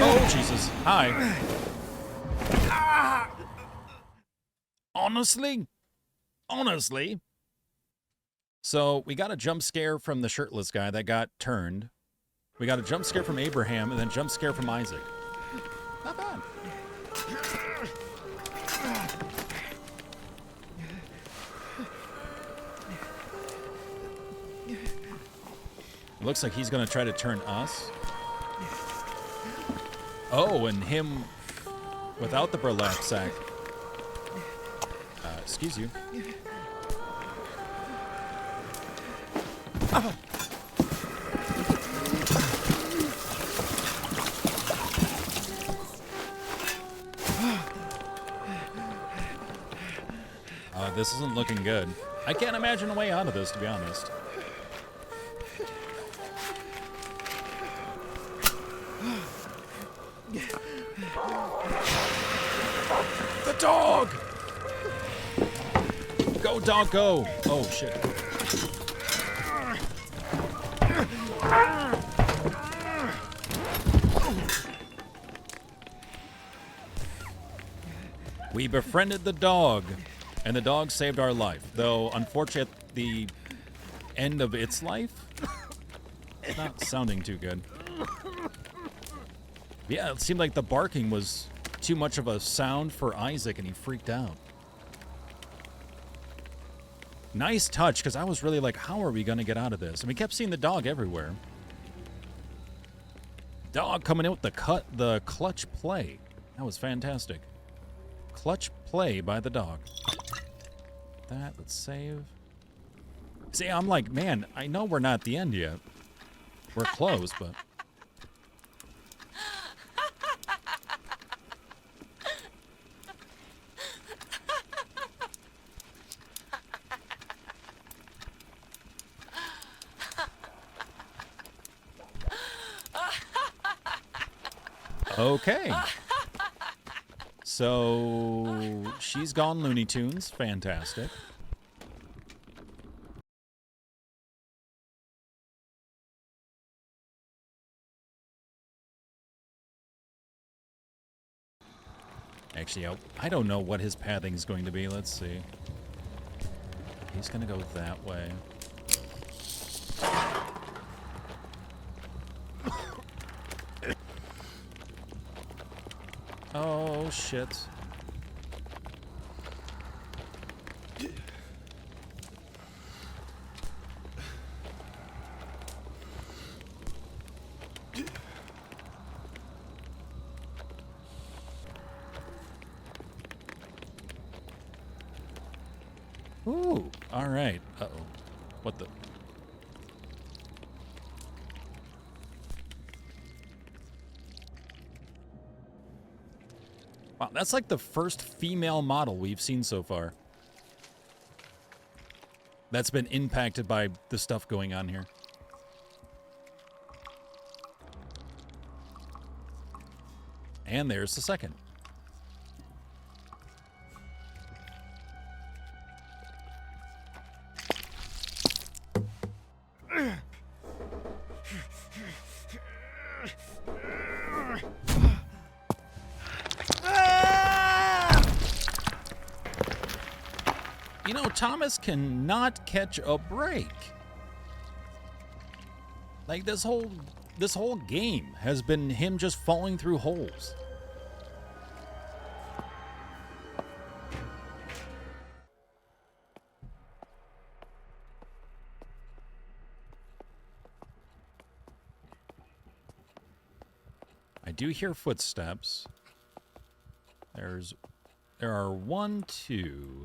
Oh, Jesus. Hi. Honestly? So, we got a jump scare from the shirtless guy that got turned. We got a jump scare from Abraham, and then jump scare from Isaac. Not bad. It looks like he's going to try to turn us. Oh, and him without the burlap sack. Excuse you. Oh. This isn't looking good. I can't imagine a way out of this, to be honest. The dog! Go, dog, go! Oh, shit. We befriended the dog, and the dog saved our life. Though, unfortunately, at the end of its life, it's not sounding too good. Yeah, it seemed like the barking was too much of a sound for Isaac, and he freaked out. Nice touch, because I was really like, how are we going to get out of this? And we kept seeing the dog everywhere. Dog coming in with the clutch play. That was fantastic. Clutch play by the dog. Let's save. See, I'm like, man, I know we're not at the end yet. We're close, but... Okay. So, she's gone Looney Tunes. Fantastic. Actually, I don't know what his pathing is going to be. Let's see. He's going to go that way. Oh, shit. Ooh, all right. Uh-oh. What the... Wow, that's like the first female model we've seen so far. That's been impacted by the stuff going on here. And there's the second. You know, Thomas cannot catch a break. Like, this whole game has been him just falling through holes. I do hear footsteps. There's There are 1, 2,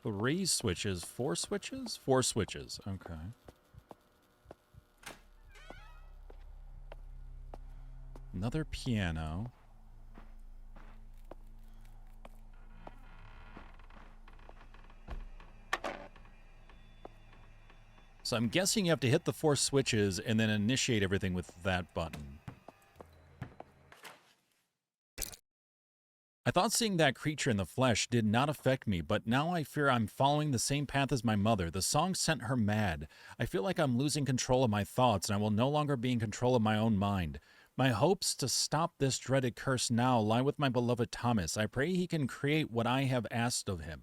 3 switches. 4 switches? 4 switches. Okay. Another piano. So I'm guessing you have to hit the 4 switches and then initiate everything with that button. I thought seeing that creature in the flesh did not affect me, but now I fear I'm following the same path as my mother. The song sent her mad. I feel like I'm losing control of my thoughts, and I will no longer be in control of my own mind. My hopes to stop this dreaded curse now lie with my beloved Thomas. I pray he can create what I have asked of him.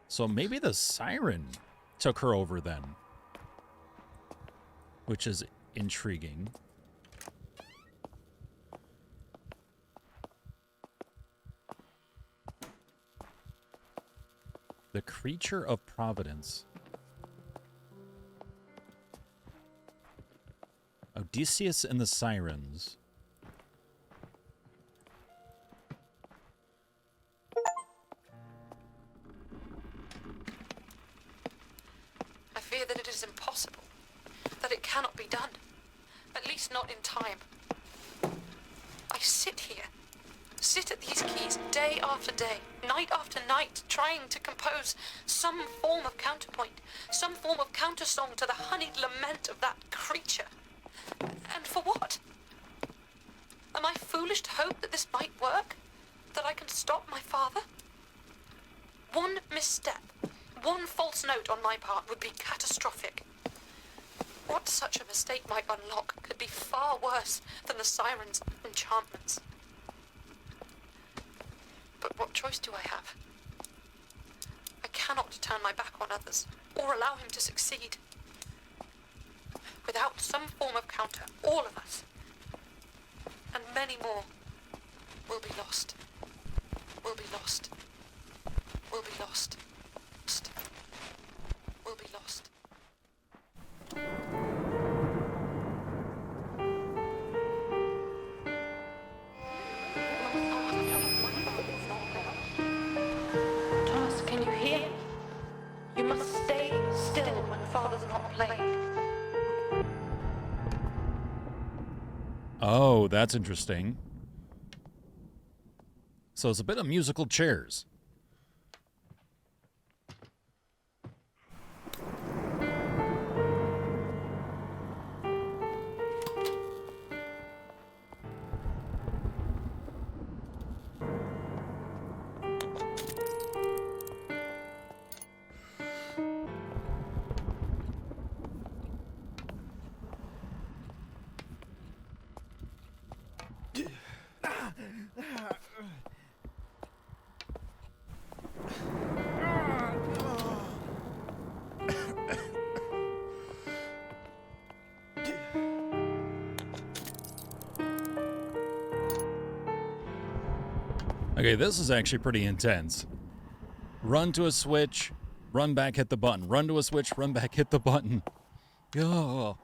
So maybe the siren took her over then, which is intriguing. The creature of Providence. Odysseus and the Sirens. I fear that it is impossible, that it cannot be done, at least not in time. I sit at these keys day after day, night after night, trying to compose some form of counterpoint, some form of countersong to the honeyed lament of that creature. And for what? Am I foolish to hope that this might work? That I can stop my father? One misstep, one false note on my part would be catastrophic. What such a mistake might unlock could be far worse than the siren's enchantments. But what choice do I have? I cannot turn my back on others, or allow him to succeed. Without some form of counter, all of us, and many more, will be lost. Will be lost. Will be lost. Will be lost. Thomas, can you hear? You must stay still when Father's not playing. Oh, that's interesting. So it's a bit of musical chairs. Okay, this is actually pretty intense. Run to a switch, run back, hit the button. Run to a switch, run back, hit the button. Oh.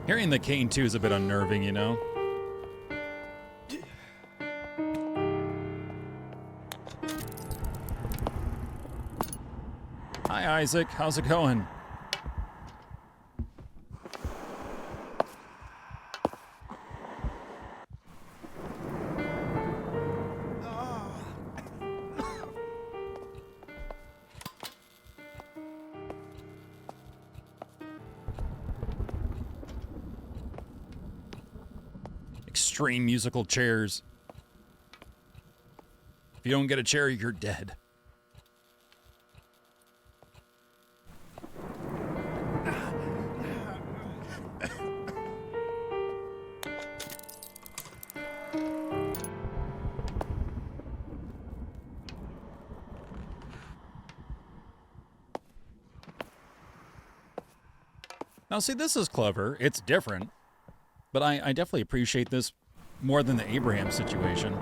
Hearing the cane too is a bit unnerving, you know? Hi, Isaac. How's it going? Extreme musical chairs. If you don't get a chair, you're dead. Now, see, this is clever. It's different. But I definitely appreciate this more than the Abraham situation.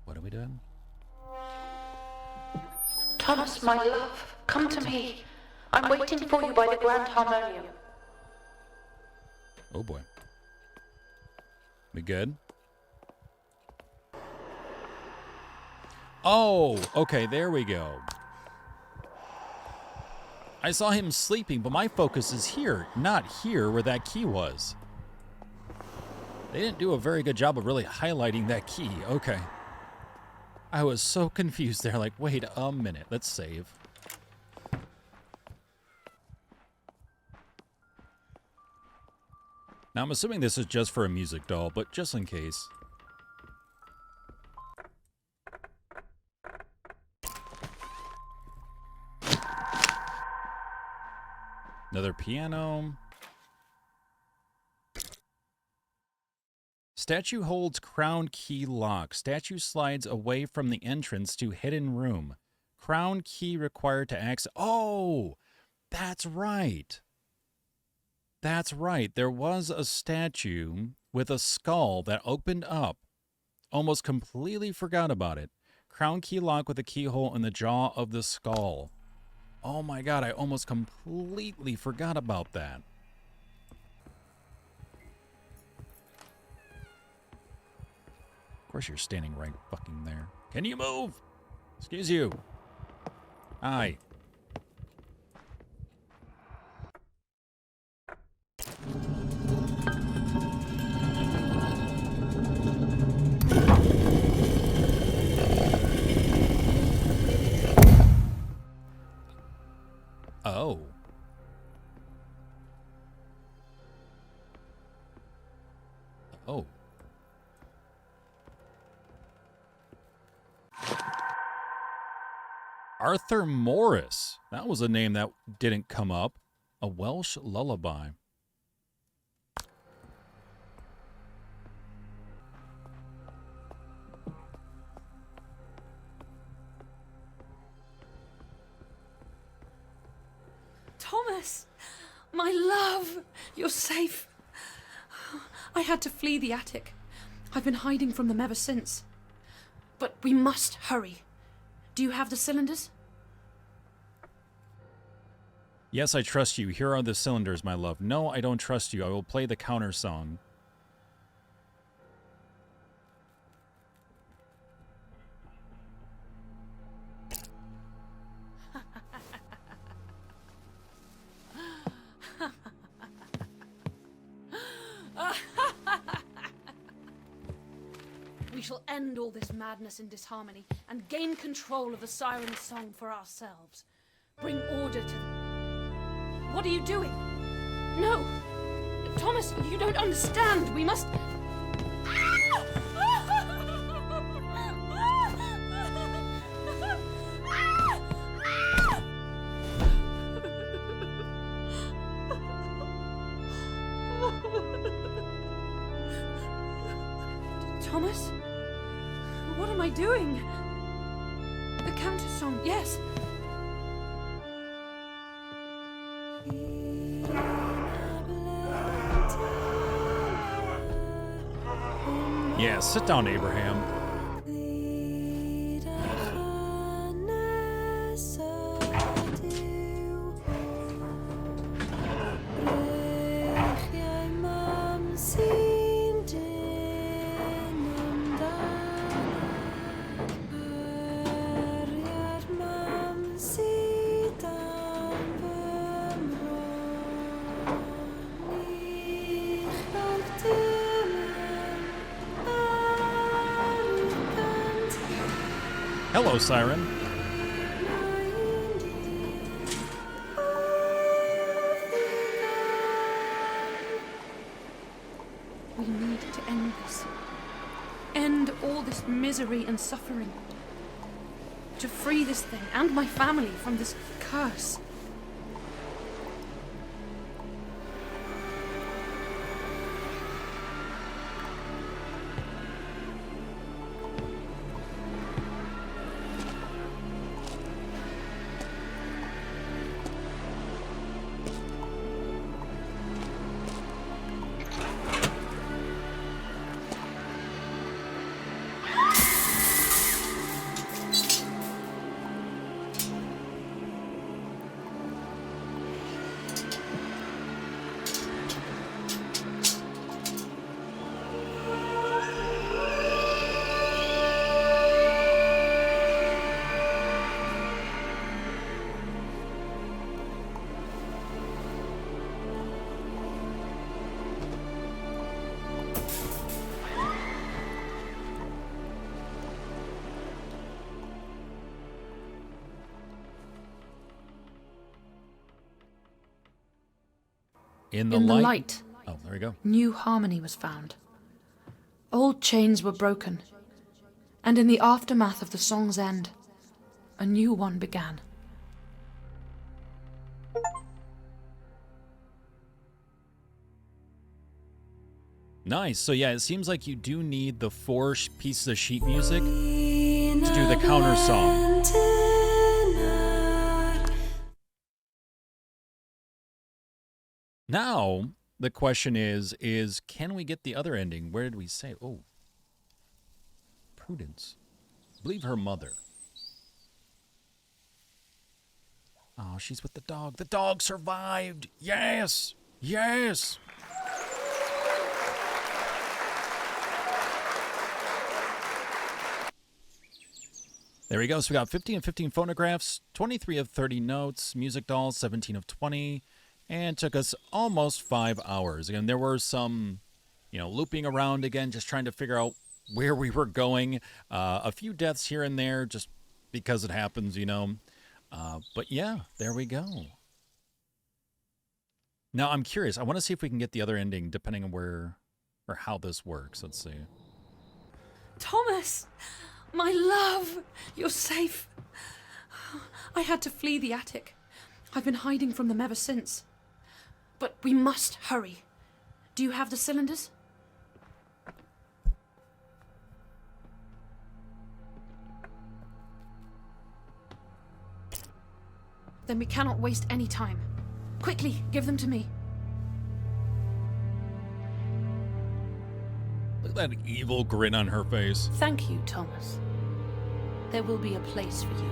What are we doing? Thomas, my love, come to me. I'm waiting for you by the grand harmonium. Oh boy. We good? Oh, okay, there we go. I saw him sleeping, but my focus is here, not here where that key was. They didn't do a very good job of really highlighting that key. Okay. I was so confused there, like, wait a minute, let's save. Now, I'm assuming this is just for a music doll, but just in case. Another piano. Statue holds crown key lock. Statue slides away from the entrance to hidden room. Crown key required to access. Oh, that's right. That's right. There was a statue with a skull that opened up. Almost completely forgot about it. Crown key lock with a keyhole in the jaw of the skull. Oh my god, I almost completely forgot about that. Of course you're standing right fucking there. Can you move? Excuse you. Hi. Oh. Oh. Arthur Morris. That was a name that didn't come up. A Welsh lullaby. Thomas, my love, you're safe. I had to flee the attic. I've been hiding from them ever since. But we must hurry. Do you have the cylinders? Yes, I trust you. Here are the cylinders, my love. No, I don't trust you. I will play the counter song. We shall end all this madness and disharmony and gain control of the siren song for ourselves. Bring order to them. What are you doing? No! Thomas, you don't understand. We must... Thomas? What am I doing? The counter song, yes. Yeah, sit down, Abraham. Hello, Siren. We need to end this. End all this misery and suffering. To free this thing and my family from this curse. In the In the light. light, Oh, there we go. new harmony was found. Old chains were broken, and in the aftermath of the song's end, a new one began. Nice. So yeah, it seems like you do need the four pieces of sheet music to do the counter song. Now, the question is can we get the other ending? Where did we say? Oh. Prudence. Believe her mother. Oh, she's with the dog. The dog survived. Yes. Yes. There we go. So we got 15 of 15 phonographs, 23 of 30 notes, music dolls, 17 of 20, and took us almost 5 hours. Again, there were some, looping around again, just trying to figure out where we were going. A few deaths here and there, just because it happens, But yeah, there we go. Now, I'm curious. I want to see if we can get the other ending, depending on where or how this works. Let's see. Thomas! My love! You're safe. I had to flee the attic. I've been hiding from them ever since. But we must hurry. Do you have the cylinders? Then we cannot waste any time. Quickly, give them to me. Look at that evil grin on her face. Thank you, Thomas. There will be a place for you.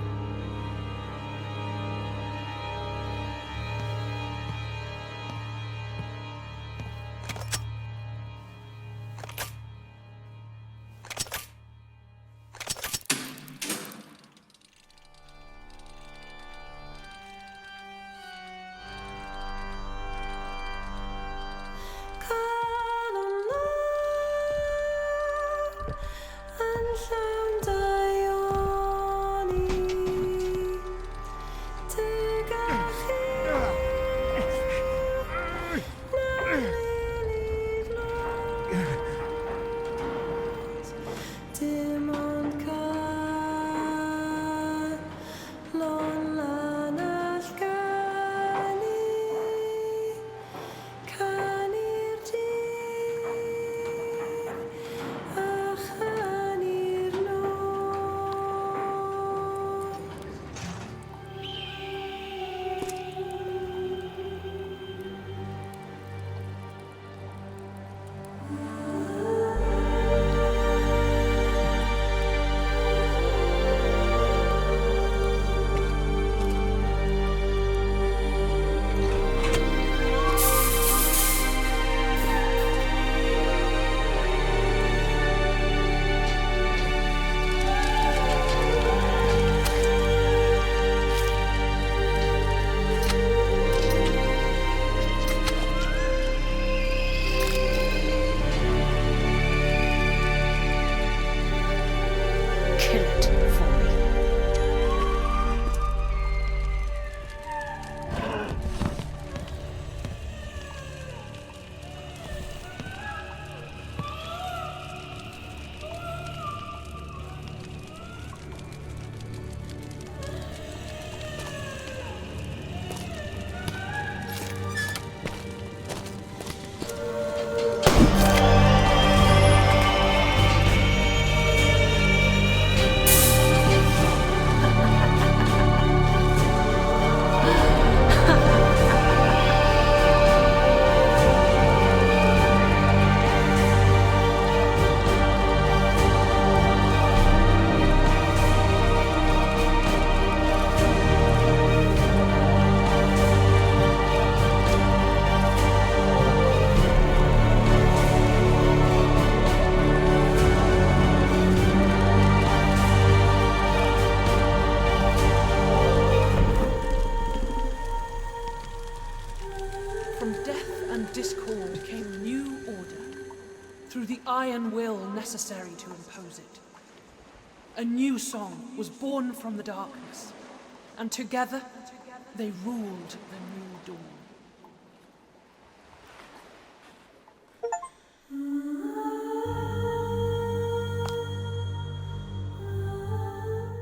iron will necessary to impose it. A new song was born from the darkness, and together they ruled the new dawn.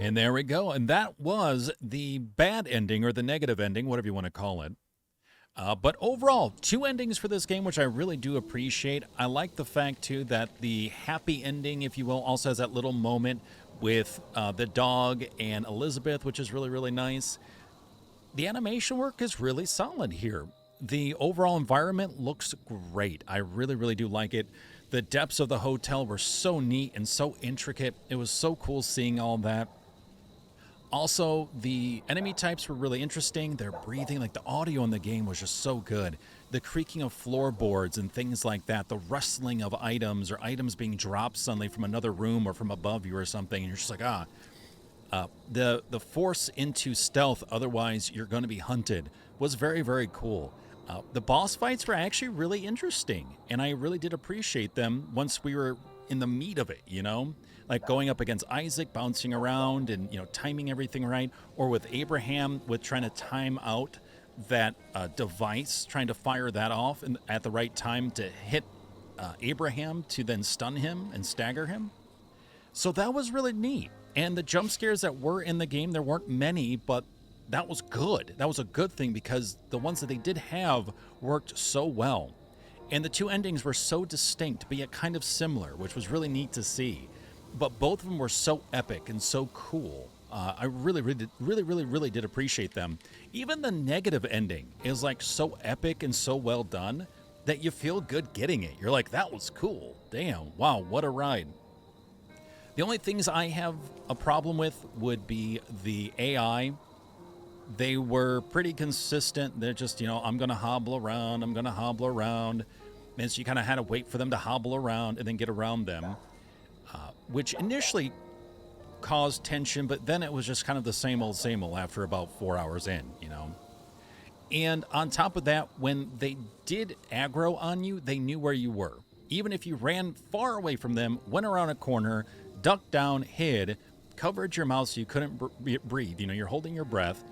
And there we go. And that was the bad ending, or the negative ending, whatever you want to call it. But overall, 2 endings for this game, which I really do appreciate. I like the fact, too, that the happy ending, if you will, also has that little moment with the dog and Elizabeth, which is really, really nice. The animation work is really solid here. The overall environment looks great. I really, really do like it. The depths of the hotel were so neat and so intricate. It was so cool seeing all that. Also, the enemy types were really interesting. Their breathing, like the audio in the game was just so good. The creaking of floorboards and things like that. The rustling of items, or items being dropped suddenly from another room or from above you or something. And you're just like, the force into stealth, otherwise you're going to be hunted, was very, very cool. The boss fights were actually really interesting, and I really did appreciate them once we were in the meat of it, you know? Like going up against Isaac, bouncing around and, you know, timing everything right, or with Abraham with trying to time out that device, trying to fire that off at the right time to hit Abraham to then stun him and stagger him. So that was really neat. And the jump scares that were in the game, there weren't many, but that was good. That was a good thing, because the ones that they did have worked so well. And the 2 endings were so distinct, but yet kind of similar, which was really neat to see. But both of them were so epic and so cool. I really did appreciate them. Even the negative ending is like so epic and so well done that you feel good getting it. You're like, that was cool. Damn, wow, what a ride. The only things I have a problem with would be the AI. They were pretty consistent. They're just, you know, I'm going to hobble around. And so you kind of had to wait for them to hobble around and then get around them, which initially caused tension, but then it was just kind of the same old after about 4 hours in, you know. And on top of that, when they did aggro on you, they knew where you were. Even if you ran far away from them, went around a corner, ducked down, hid, covered your mouth so you couldn't breathe, you know, you're holding your breath,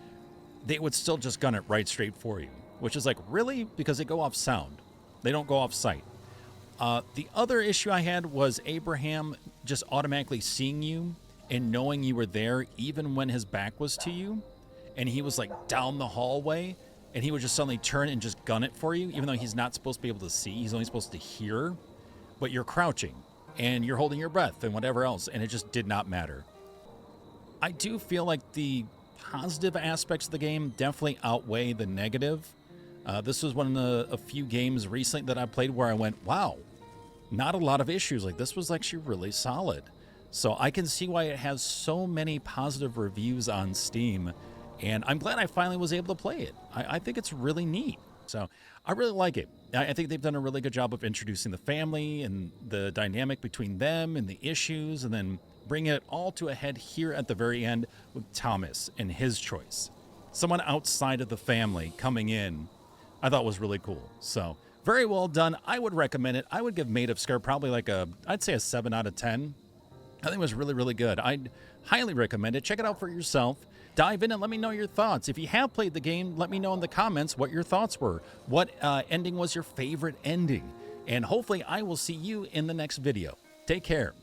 they would still just gun it right straight for you, which is like, really? Because they go off sound. They don't go off sight. The other issue I had was Abraham just automatically seeing you and knowing you were there even when his back was to you, and he was like down the hallway, and he would just suddenly turn and just gun it for you, even though he's not supposed to be able to see. He's only supposed to hear, but you're crouching and you're holding your breath and whatever else, and it just did not matter. I do feel like the positive aspects of the game definitely outweigh the negative. This was one of a few games recently that I played where I went, wow, not a lot of issues. Like, this was actually really solid. So I can see why it has so many positive reviews on Steam, and I'm glad I finally was able to play it. I think it's really neat. So I really like it. I think they've done a really good job of introducing the family and the dynamic between them and the issues, and then bringing it all to a head here at the very end with Thomas and his choice. Someone outside of the family coming in, I thought was really cool. So very well done. I would recommend it. I would give Maid of Sker probably like I'd say a 7 out of 10. I think it was really, really good. I'd highly recommend it. Check it out for yourself. Dive in and let me know your thoughts. If you have played the game, let me know in the comments what your thoughts were. What ending was your favorite ending? And hopefully I will see you in the next video. Take care.